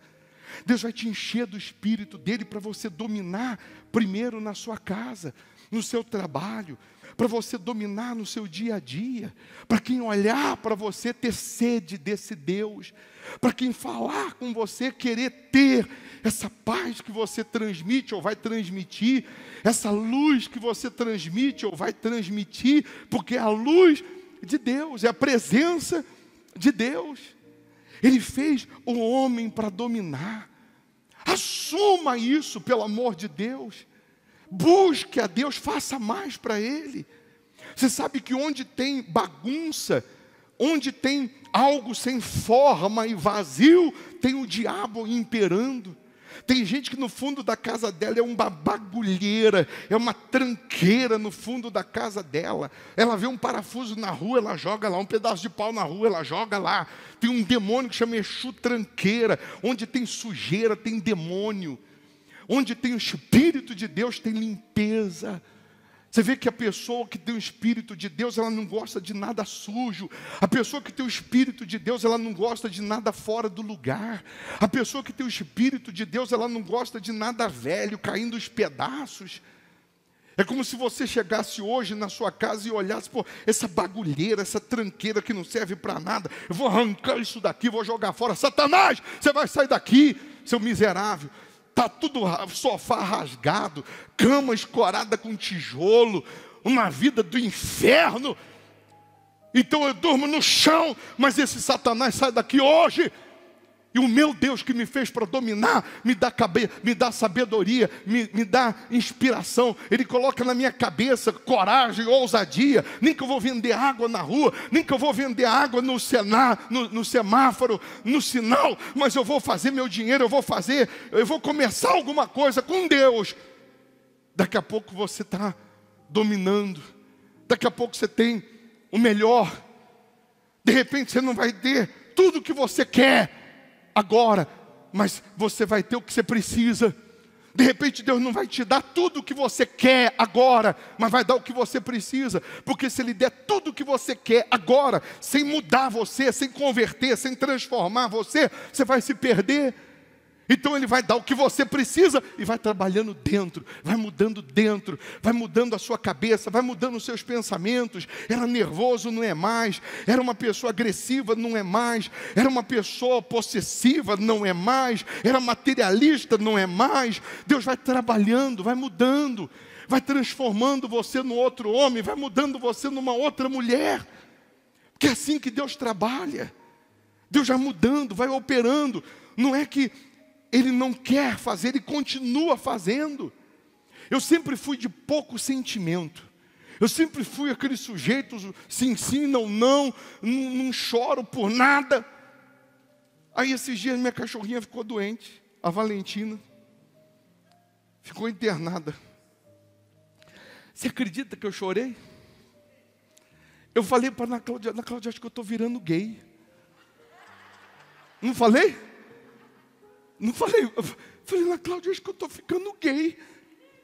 Deus vai te encher do Espírito dele para você dominar primeiro na sua casa, no seu trabalho, para você dominar no seu dia a dia, para quem olhar para você ter sede desse Deus, para quem falar com você querer ter essa paz que você transmite ou vai transmitir, essa luz que você transmite ou vai transmitir, porque é a luz de Deus, é a presença de Deus. Ele fez o homem para dominar. Assuma isso, pelo amor de Deus. Busque a Deus, faça mais para Ele. Você sabe que onde tem bagunça, onde tem algo sem forma e vazio, tem o diabo imperando. Tem gente que no fundo da casa dela é uma bagulheira, é uma tranqueira no fundo da casa dela. Ela vê um parafuso na rua, ela joga lá, um pedaço de pau na rua, ela joga lá. Tem um demônio que chama Exu tranqueira. Onde tem sujeira, tem demônio. Onde tem o Espírito de Deus, tem limpeza. Você vê que a pessoa que tem o Espírito de Deus, ela não gosta de nada sujo. A pessoa que tem o Espírito de Deus, ela não gosta de nada fora do lugar. A pessoa que tem o Espírito de Deus, ela não gosta de nada velho, caindo aos pedaços. É como se você chegasse hoje na sua casa e olhasse, pô, essa bagulheira, essa tranqueira que não serve para nada. Eu vou arrancar isso daqui, vou jogar fora. Satanás, você vai sair daqui, seu miserável. Está tudo, sofá rasgado, cama escorada com tijolo, uma vida do inferno. Então eu durmo no chão, mas esse Satanás sai daqui hoje. E o meu Deus que me fez para dominar, me dá sabedoria, me dá inspiração. Ele coloca na minha cabeça coragem, ousadia. Nem que eu vou vender água na rua, nem que eu vou vender água no semáforo, no sinal. Mas eu vou fazer meu dinheiro, eu vou começar alguma coisa com Deus. Daqui a pouco você está dominando. Daqui a pouco você tem o melhor. De repente você não vai ter tudo o que você quer agora, mas você vai ter o que você precisa. De repente Deus não vai te dar tudo o que você quer agora, mas vai dar o que você precisa. Porque se Ele der tudo o que você quer agora, sem mudar você, sem converter, sem transformar você, você vai se perder. Então Ele vai dar o que você precisa e vai trabalhando dentro, vai mudando a sua cabeça, vai mudando os seus pensamentos. Era nervoso, não é mais. Era uma pessoa agressiva, não é mais. Era uma pessoa possessiva, não é mais. Era materialista, não é mais. Deus vai trabalhando, vai mudando, vai transformando você no outro homem, vai mudando você numa outra mulher. Porque é assim que Deus trabalha. Deus vai mudando, vai operando. Não é que Ele não quer fazer, Ele continua fazendo. Eu sempre fui de pouco sentimento. Eu sempre fui aquele sujeito, sim, sim, não, não choro por nada. Aí esses dias minha cachorrinha ficou doente, a Valentina. Ficou internada. Você acredita que eu chorei? Eu falei para Ana Cláudia, acho que eu estou virando gay. Não falei? Não falei, eu falei, Ana Cláudia, acho que eu estou ficando gay.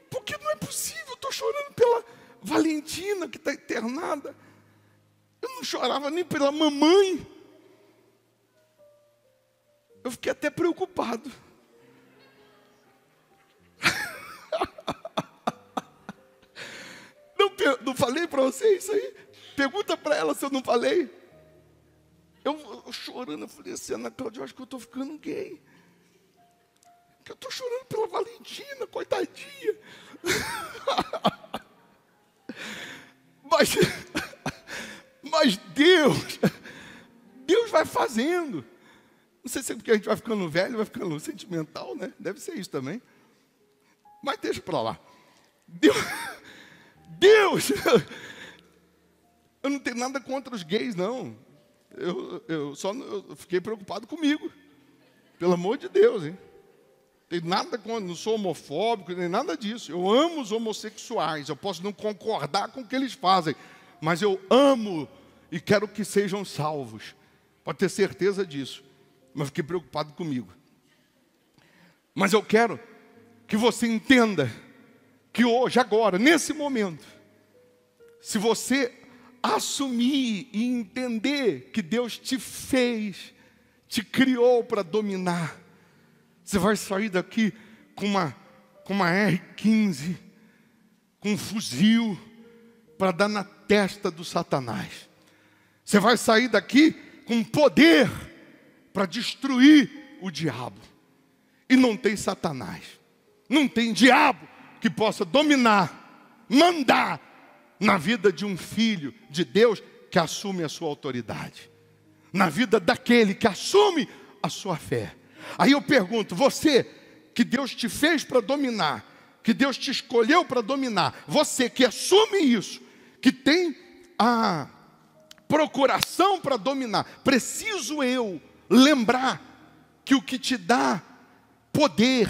Porque não é possível, eu estou chorando pela Valentina que está internada. Eu não chorava nem pela mamãe. Eu fiquei até preocupado. Não falei para você isso aí? Pergunta para ela se eu não falei. Eu chorando, eu falei assim, Ana Cláudia, eu acho que eu estou ficando gay. Eu estou chorando pela Valentina, coitadinha. Mas Deus vai fazendo. Não sei se é porque a gente vai ficando velho, vai ficando sentimental, né? Deve ser isso também. Mas deixa para lá. Deus, eu não tenho nada contra os gays, não. Eu fiquei preocupado comigo. Pelo amor de Deus, hein? Tem nada contra, não sou homofóbico, nem nada disso. Eu amo os homossexuais. Eu posso não concordar com o que eles fazem, mas eu amo e quero que sejam salvos. Pode ter certeza disso. Mas fiquei preocupado comigo. Mas eu quero que você entenda que hoje, agora, nesse momento, se você assumir e entender que Deus te fez, te criou para dominar, você vai sair daqui com uma R15, com um fuzil, para dar na testa do Satanás. Você vai sair daqui com poder para destruir o diabo. E não tem Satanás, não tem diabo que possa dominar, mandar na vida de um filho de Deus que assume a sua autoridade, na vida daquele que assume a sua fé. Aí eu pergunto, você que Deus te fez para dominar, que Deus te escolheu para dominar, você que assume isso, que tem a procuração para dominar, preciso eu lembrar que o que te dá poder,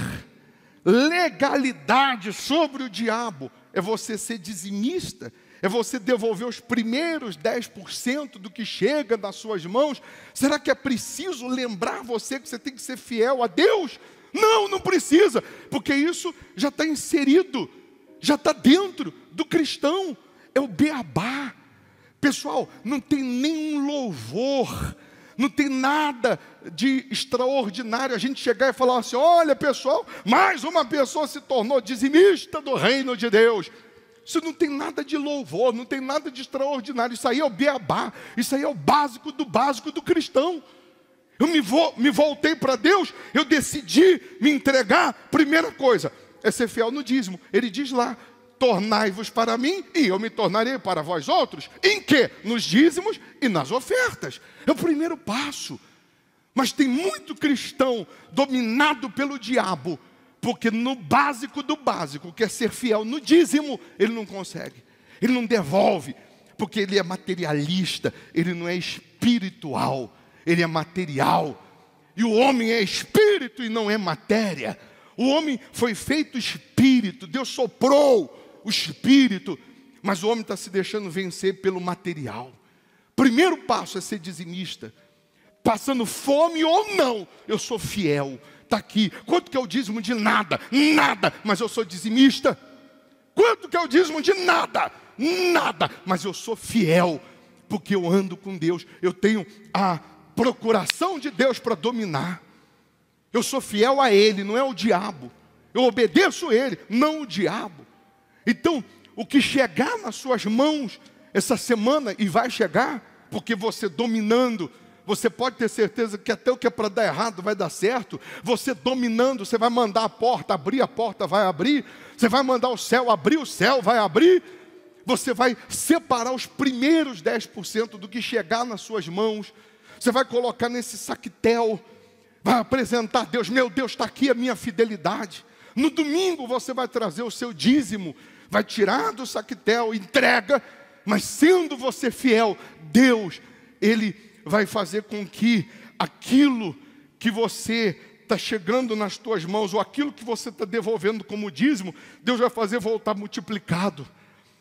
legalidade sobre o diabo é você ser dizimista, é você devolver os primeiros 10% do que chega nas suas mãos. Será que é preciso lembrar você que você tem que ser fiel a Deus? Não, não precisa, porque isso já está inserido, já está dentro do cristão, é o beabá. Pessoal, não tem nenhum louvor, não tem nada de extraordinário a gente chegar e falar assim, olha pessoal, mais uma pessoa se tornou dizimista do reino de Deus. Isso não tem nada de louvor, não tem nada de extraordinário, isso aí é o beabá, isso aí é o básico do cristão. Eu me voltei para Deus, eu decidi me entregar, primeira coisa, é ser fiel no dízimo. Ele diz lá, tornai-vos para mim e eu me tornarei para vós outros. Em quê? Nos dízimos e nas ofertas. É o primeiro passo. Mas tem muito cristão dominado pelo diabo, porque no básico do básico, que é ser fiel no dízimo, ele não consegue. Ele não devolve, porque ele é materialista, ele não é espiritual, ele é material. E o homem é espírito e não é matéria. O homem foi feito espírito, Deus soprou o espírito, mas o homem está se deixando vencer pelo material. Primeiro passo é ser dizimista. Passando fome ou não, eu sou fiel. Está aqui. Quanto que é o dízimo de nada? Nada, mas eu sou dizimista. Quanto que é o dízimo de nada? Nada, mas eu sou fiel, porque eu ando com Deus. Eu tenho a procuração de Deus para dominar. Eu sou fiel a Ele, não é o diabo. Eu obedeço a Ele, não o diabo. Então, o que chegar nas suas mãos essa semana, e vai chegar, porque você dominando, você pode ter certeza que até o que é para dar errado vai dar certo. Você dominando, você vai mandar a porta vai abrir. Você vai mandar o céu abrir, o céu vai abrir. Você vai separar os primeiros 10% do que chegar nas suas mãos. Você vai colocar nesse saquetel, vai apresentar a Deus, meu Deus, está aqui a minha fidelidade. No domingo você vai trazer o seu dízimo, vai tirar do saquetel, entrega, mas sendo você fiel, Deus, Ele vai fazer com que aquilo que você está chegando nas tuas mãos, ou aquilo que você está devolvendo como dízimo, Deus vai fazer voltar multiplicado.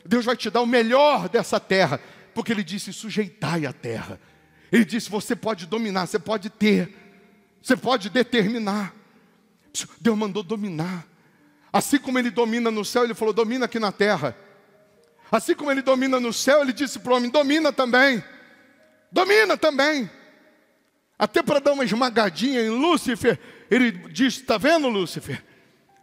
Deus vai te dar o melhor dessa terra, porque Ele disse, sujeitai a terra. Ele disse, você pode dominar, você pode ter, você pode determinar. Deus mandou dominar. Assim como Ele domina no céu, Ele falou, domina aqui na terra. Assim como Ele domina no céu, Ele disse para o homem, domina também. Domina também. Até para dar uma esmagadinha em Lúcifer, Ele disse, está vendo Lúcifer?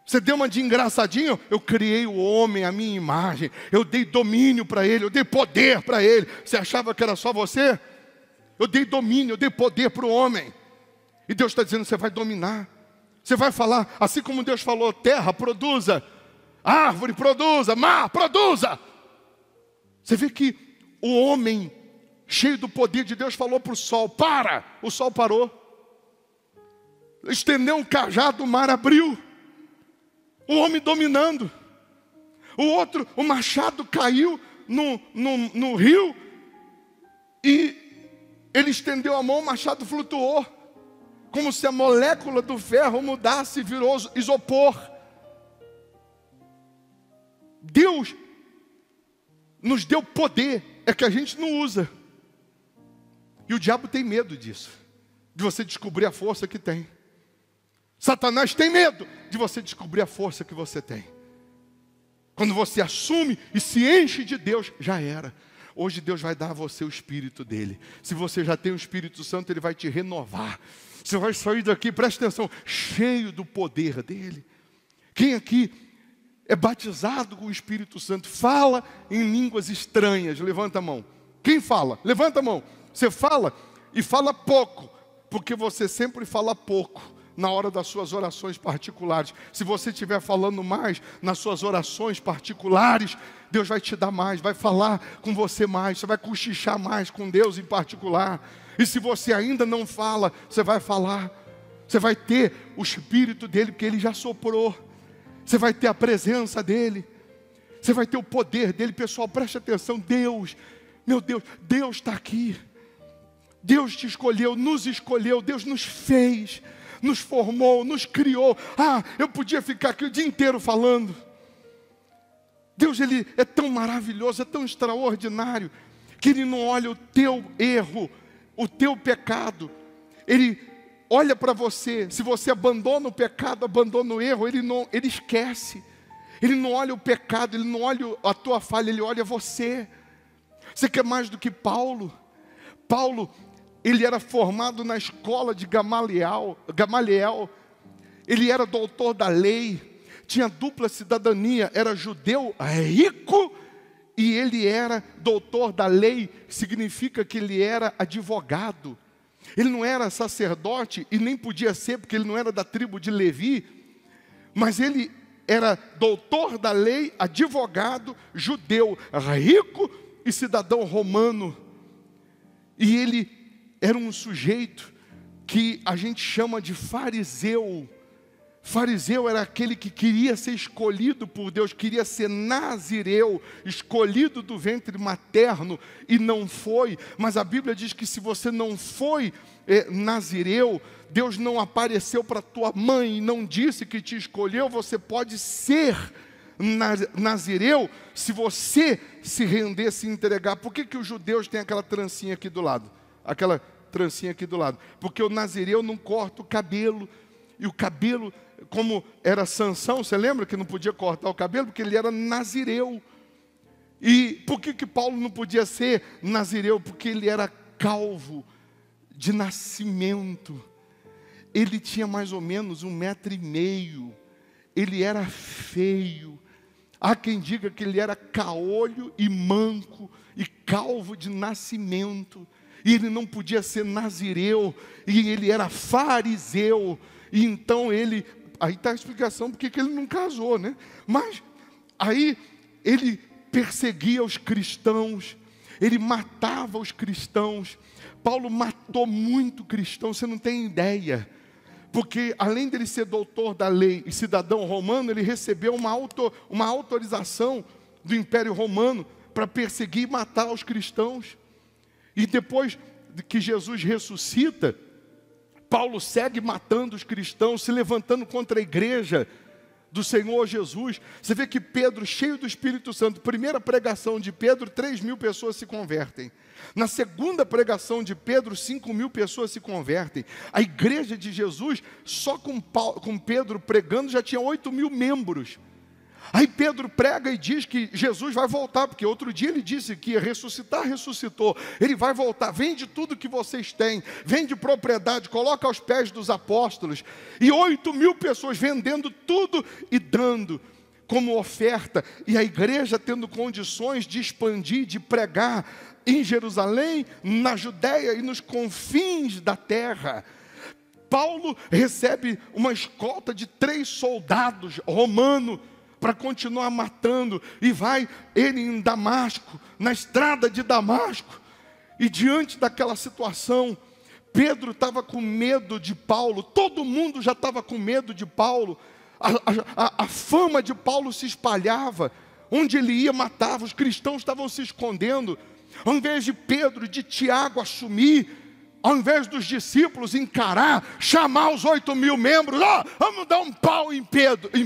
Você deu uma de engraçadinho, eu criei o homem à minha imagem, eu dei domínio para ele, eu dei poder para ele. Você achava que era só você? Eu dei domínio, eu dei poder para o homem. E Deus está dizendo, você vai dominar. Você vai falar, assim como Deus falou, terra produza, árvore produza, mar produza. Você vê que o homem cheio do poder de Deus, falou para o sol: para! O sol parou. Estendeu um cajado, o mar abriu. O homem dominando. O outro, o machado caiu no rio. E ele estendeu a mão, o machado flutuou. Como se a molécula do ferro mudasse e virou isopor. Deus nos deu poder, é que a gente não usa. E o diabo tem medo disso, de você descobrir a força que tem. Satanás tem medo de você descobrir a força que você tem. Quando você assume e se enche de Deus, já era. Hoje Deus vai dar a você o Espírito dele. Se você já tem o Espírito Santo, ele vai te renovar. Você vai sair daqui, presta atenção, cheio do poder dele. Quem aqui é batizado com o Espírito Santo, fala em línguas estranhas? Levanta a mão. Quem fala? Levanta a mão. Você fala e fala pouco, porque você sempre fala pouco na hora das suas orações particulares. Se você estiver falando mais nas suas orações particulares, Deus vai te dar mais, vai falar com você mais, você vai cochichar mais com Deus em particular. E se você ainda não fala, você vai falar. Você vai ter o Espírito dele, porque ele já soprou. Você vai ter a presença dele. Você vai ter o poder dele. Pessoal, preste atenção. Deus, meu Deus, Deus está aqui. Deus te escolheu, Deus nos fez, nos formou, nos criou. Eu podia ficar aqui o dia inteiro falando. Deus, ele é tão maravilhoso, é tão extraordinário, que ele não olha o teu erro, o teu pecado. Ele olha para você. Se você abandona o pecado, abandona o erro, ele esquece. Ele não olha o pecado, ele não olha a tua falha, ele olha você. Você quer mais do que Paulo? Paulo, ele era formado na escola de Gamaliel. Ele era doutor da lei, tinha dupla cidadania, era judeu rico e ele era doutor da lei, significa que ele era advogado. Ele não era sacerdote e nem podia ser, porque ele não era da tribo de Levi, mas ele era doutor da lei, advogado, judeu, rico e cidadão romano. E ele era um sujeito que a gente chama de fariseu. Fariseu era aquele que queria ser escolhido por Deus, queria ser nazireu, escolhido do ventre materno e não foi. Mas a Bíblia diz que se você não foi nazireu, Deus não apareceu para tua mãe e não disse que te escolheu. Você pode ser nazireu se você se render, se entregar. Por que os judeus têm aquela trancinha aqui do lado? Aquela trancinha aqui do lado. Porque o nazireu não corta o cabelo. E o cabelo, como era Sansão, você lembra que não podia cortar o cabelo? Porque ele era nazireu. E por que Paulo não podia ser nazireu? Porque ele era calvo de nascimento. Ele tinha mais ou menos 1,5 m. Ele era feio. Há quem diga que ele era caolho e manco e calvo de nascimento. E ele não podia ser nazireu, e ele era fariseu. E então ele, aí está a explicação porque que ele não casou, né? Mas aí ele perseguia os cristãos, ele matava os cristãos. Paulo matou muito cristão, você não tem ideia. Porque além dele ser doutor da lei e cidadão romano, ele recebeu uma autorização do Império Romano para perseguir e matar os cristãos. E depois que Jesus ressuscita, Paulo segue matando os cristãos, se levantando contra a igreja do Senhor Jesus. Você vê que Pedro, cheio do Espírito Santo, primeira pregação de Pedro, 3.000 pessoas se convertem. Na segunda pregação de Pedro, 5.000 pessoas se convertem. A igreja de Jesus, só com Pedro pregando, já tinha 8.000 membros. Aí Pedro prega e diz que Jesus vai voltar, porque outro dia ele disse que ia ressuscitar, ressuscitou. Ele vai voltar, vende tudo que vocês têm, vende propriedade, coloca aos pés dos apóstolos. E 8.000 pessoas vendendo tudo e dando como oferta. E a igreja tendo condições de expandir, de pregar em Jerusalém, na Judéia e nos confins da terra. Paulo recebe uma escolta de 3 soldados romanos, para continuar matando, e vai ele em Damasco, na estrada de Damasco, E diante daquela situação, Pedro estava com medo de Paulo, todo mundo já estava com medo de Paulo, a fama de Paulo se espalhava, onde ele ia matava, os cristãos estavam se escondendo. Ao invés de Pedro, de Tiago assumir, ao invés dos discípulos encarar, chamar os 8.000 membros, vamos dar um pau em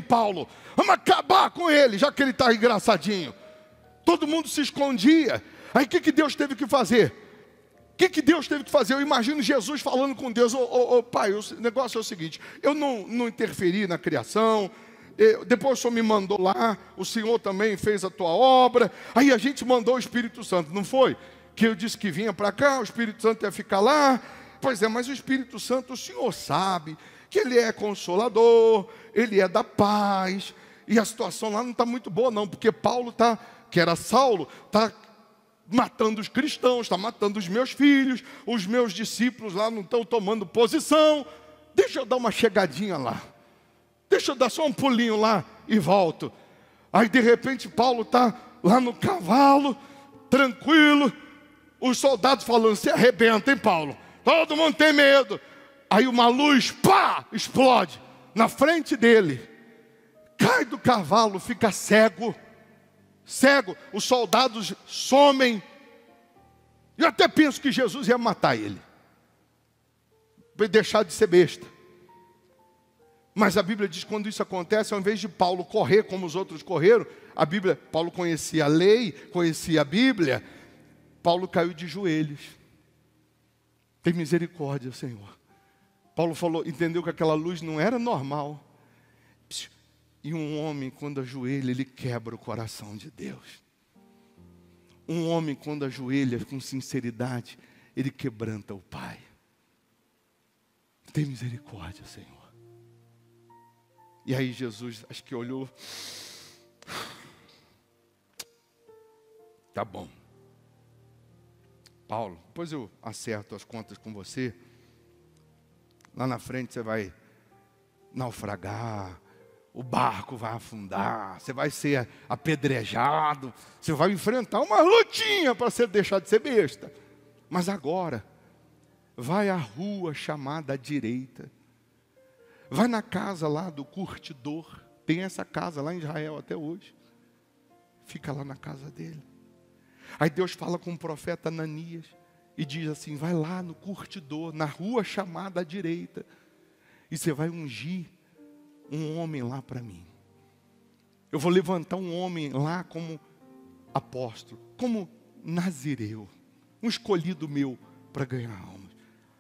Paulo, vamos acabar com ele, já que ele está engraçadinho. Todo mundo se escondia. Aí o que Deus teve que fazer? O que Deus teve que fazer? Eu imagino Jesus falando com Deus: Pai, o negócio é o seguinte, eu não interferi na criação, depois o Senhor me mandou lá, o Senhor também fez a tua obra, aí a gente mandou o Espírito Santo, não foi? Que eu disse que vinha para cá, o Espírito Santo ia ficar lá. Pois é, mas o Espírito Santo, o Senhor sabe que Ele é consolador, Ele é da paz, e a situação lá não está muito boa não, porque Paulo que era Saulo, está matando os cristãos, está matando os meus filhos, os meus discípulos lá não estão tomando posição. Deixa eu dar uma chegadinha lá, deixa eu dar só um pulinho lá e volto. Aí de repente Paulo está lá no cavalo, tranquilo, os soldados falando: se arrebenta, hein, Paulo? Todo mundo tem medo. Aí uma luz, pá, explode na frente dele, cai do cavalo, fica cego, os soldados somem. Eu até penso que Jesus ia matar ele, para deixar de ser besta. Mas a Bíblia diz que quando isso acontece, ao invés de Paulo correr como os outros correram, Paulo conhecia a lei, conhecia a Bíblia, Paulo caiu de joelhos. Tem misericórdia, Senhor. Paulo entendeu que aquela luz não era normal. E um homem, quando ajoelha, ele quebra o coração de Deus. Um homem, quando ajoelha com sinceridade, ele quebranta o Pai. Tem misericórdia, Senhor. E aí Jesus, acho que olhou. Tá bom. Paulo, depois eu acerto as contas com você. Lá na frente você vai naufragar, o barco vai afundar, você vai ser apedrejado, você vai enfrentar uma lutinha para você deixar de ser besta. Mas agora, vai à rua chamada à direita, vai na casa lá do curtidor, tem essa casa lá em Israel até hoje, fica lá na casa dele. Aí Deus fala com o profeta Ananias e diz assim: vai lá no curtidor, na rua chamada à direita, e você vai ungir um homem lá para mim. Eu vou levantar um homem lá como apóstolo, como nazireu, um escolhido meu para ganhar almas.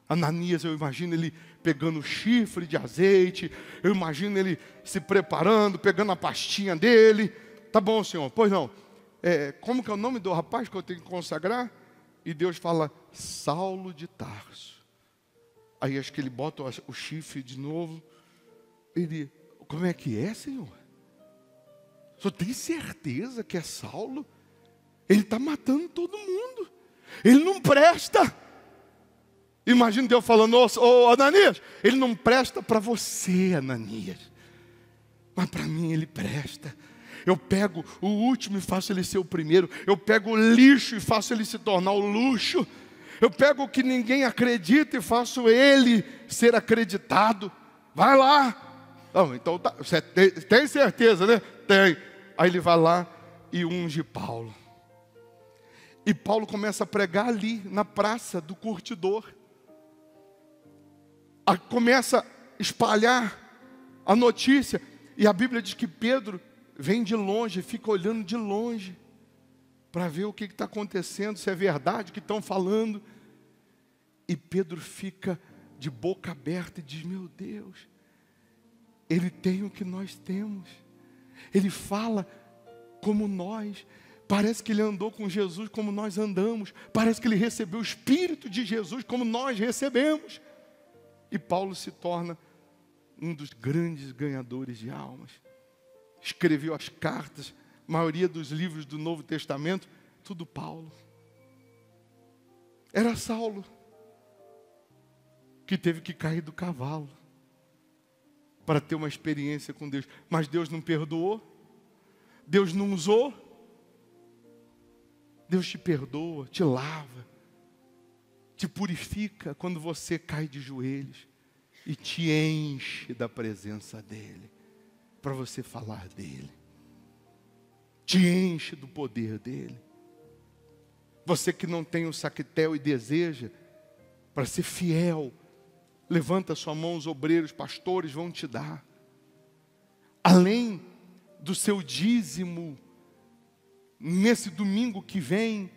Ananias, eu imagino ele pegando o chifre de azeite, eu imagino ele se preparando, pegando a pastinha dele. Tá bom, Senhor, pois não. Como que é o nome do rapaz que eu tenho que consagrar? E Deus fala: Saulo de Tarso. Aí acho que ele bota o chifre de novo. Ele: como é que é, Senhor? O senhor tem certeza que é Saulo? Ele está matando todo mundo, ele não presta. Imagina Deus falando: ô Ananias, ele não presta para você, Ananias, mas para mim ele presta. Eu pego o último e faço ele ser o primeiro. Eu pego o lixo e faço ele se tornar o luxo. Eu pego o que ninguém acredita e faço ele ser acreditado. Vai lá. Não, então tá, você tem certeza, né? Tem. Aí ele vai lá e unge Paulo. E Paulo começa a pregar ali na praça do curtidor. Começa a espalhar a notícia. E a Bíblia diz que Pedro vem de longe, fica olhando de longe para ver o que está acontecendo, se é verdade o que estão falando. E Pedro fica de boca aberta e diz: meu Deus, ele tem o que nós temos, ele fala como nós, parece que ele andou com Jesus como nós andamos, parece que ele recebeu o Espírito de Jesus como nós recebemos. E Paulo se torna um dos grandes ganhadores de almas. Escreveu as cartas, a maioria dos livros do Novo Testamento, tudo Paulo. Era Saulo que teve que cair do cavalo para ter uma experiência com Deus. Mas Deus não perdoou, Deus não usou. Deus te perdoa, te lava, te purifica quando você cai de joelhos e te enche da presença dEle, para você falar dEle. Te enche do poder dEle. Você que não tem o saquetel e deseja para ser fiel, levanta sua mão, os obreiros, pastores vão te dar. Além do seu dízimo, nesse domingo que vem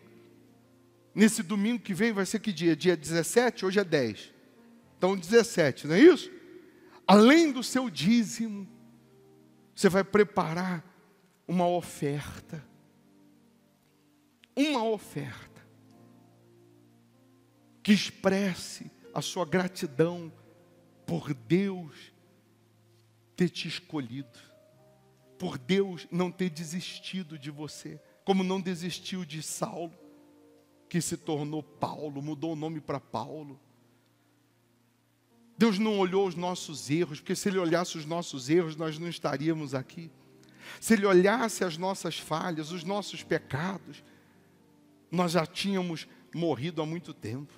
vai ser que dia? Dia 17? Hoje é 10. Então 17, não é isso? Além do seu dízimo, você vai preparar uma oferta. Uma oferta que expresse a sua gratidão por Deus ter te escolhido, por Deus não ter desistido de você, como não desistiu de Saulo, que se tornou Paulo, mudou o nome para Paulo. Deus não olhou os nossos erros, porque se Ele olhasse os nossos erros, nós não estaríamos aqui. Se Ele olhasse as nossas falhas, os nossos pecados, nós já tínhamos morrido há muito tempo.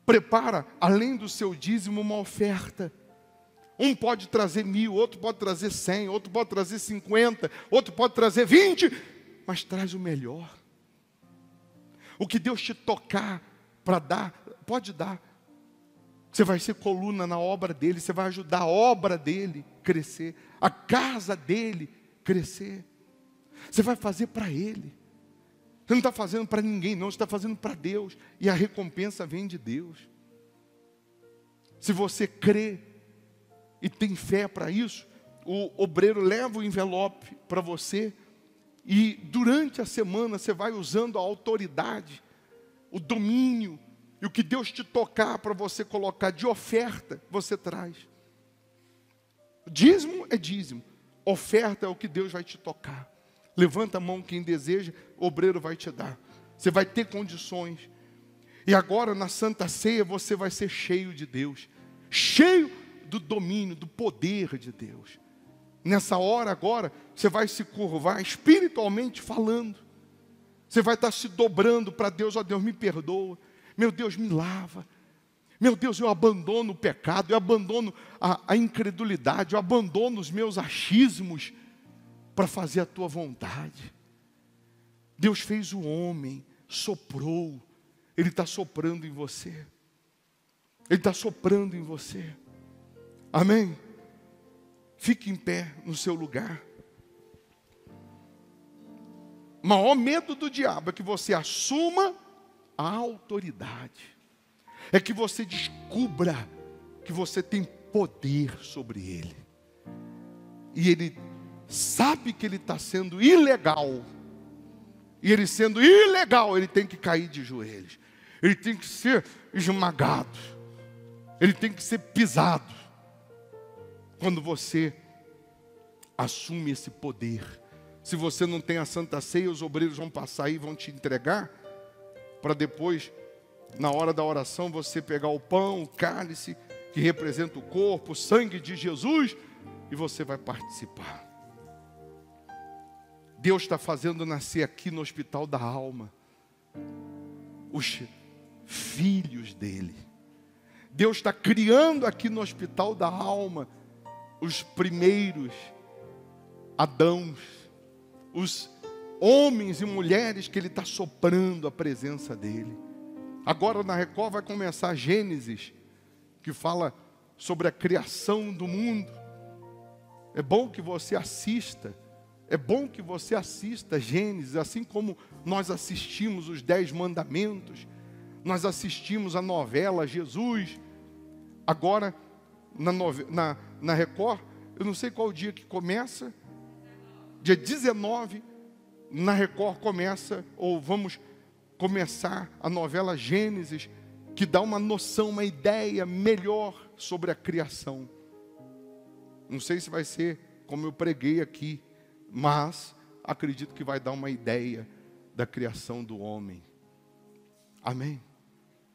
Prepara, além do seu dízimo, uma oferta. Um pode trazer 1.000, outro pode trazer 100, outro pode trazer 50, outro pode trazer 20, mas traz o melhor. O que Deus te tocar para dar, pode dar. Você vai ser coluna na obra dEle, você vai ajudar a obra dEle crescer, a casa dEle crescer. Você vai fazer para Ele. Você não está fazendo para ninguém, não. Você está fazendo para Deus. E a recompensa vem de Deus. Se você crê e tem fé para isso, o obreiro leva o envelope para você. E durante a semana você vai usando a autoridade, o domínio. E o que Deus te tocar para você colocar de oferta, você traz. Dízimo é dízimo. Oferta é o que Deus vai te tocar. Levanta a mão quem deseja, o obreiro vai te dar. Você vai ter condições. E agora na Santa Ceia você vai ser cheio de Deus. Cheio do domínio, do poder de Deus. Nessa hora agora, você vai se curvar espiritualmente falando. Você vai estar se dobrando para Deus. Ó Deus, me perdoa. Meu Deus, me lava. Meu Deus, eu abandono o pecado. Eu abandono a incredulidade. Eu abandono os meus achismos para fazer a tua vontade. Deus fez o homem, soprou. Ele está soprando em você. Ele está soprando em você. Amém? Fique em pé no seu lugar. O maior medo do diabo é que você assuma a autoridade. É que você descubra que você tem poder sobre ele. E ele sabe que ele está sendo ilegal. E ele sendo ilegal, ele tem que cair de joelhos. Ele tem que ser esmagado. Ele tem que ser pisado. Quando você assume esse poder. Se você não tem a Santa Ceia, os obreiros vão passar aí e vão te entregar. Para depois, na hora da oração, você pegar o pão, o cálice, que representa o corpo, o sangue de Jesus. E você vai participar. Deus está fazendo nascer aqui no Hospital da Alma os filhos dele. Deus está criando aqui no Hospital da Alma os primeiros Adãos, os homens e mulheres que ele está soprando a presença dele. Agora na Record vai começar Gênesis, que fala sobre a criação do mundo. É bom que você assista. É bom que você assista Gênesis, assim como nós assistimos os 10 mandamentos, nós assistimos a novela Jesus. Agora, na Record, eu não sei qual dia que começa, dia 19, na Record começa, ou vamos começar a novela Gênesis, que dá uma noção, uma ideia melhor sobre a criação. Não sei se vai ser como eu preguei aqui, mas acredito que vai dar uma ideia da criação do homem. Amém?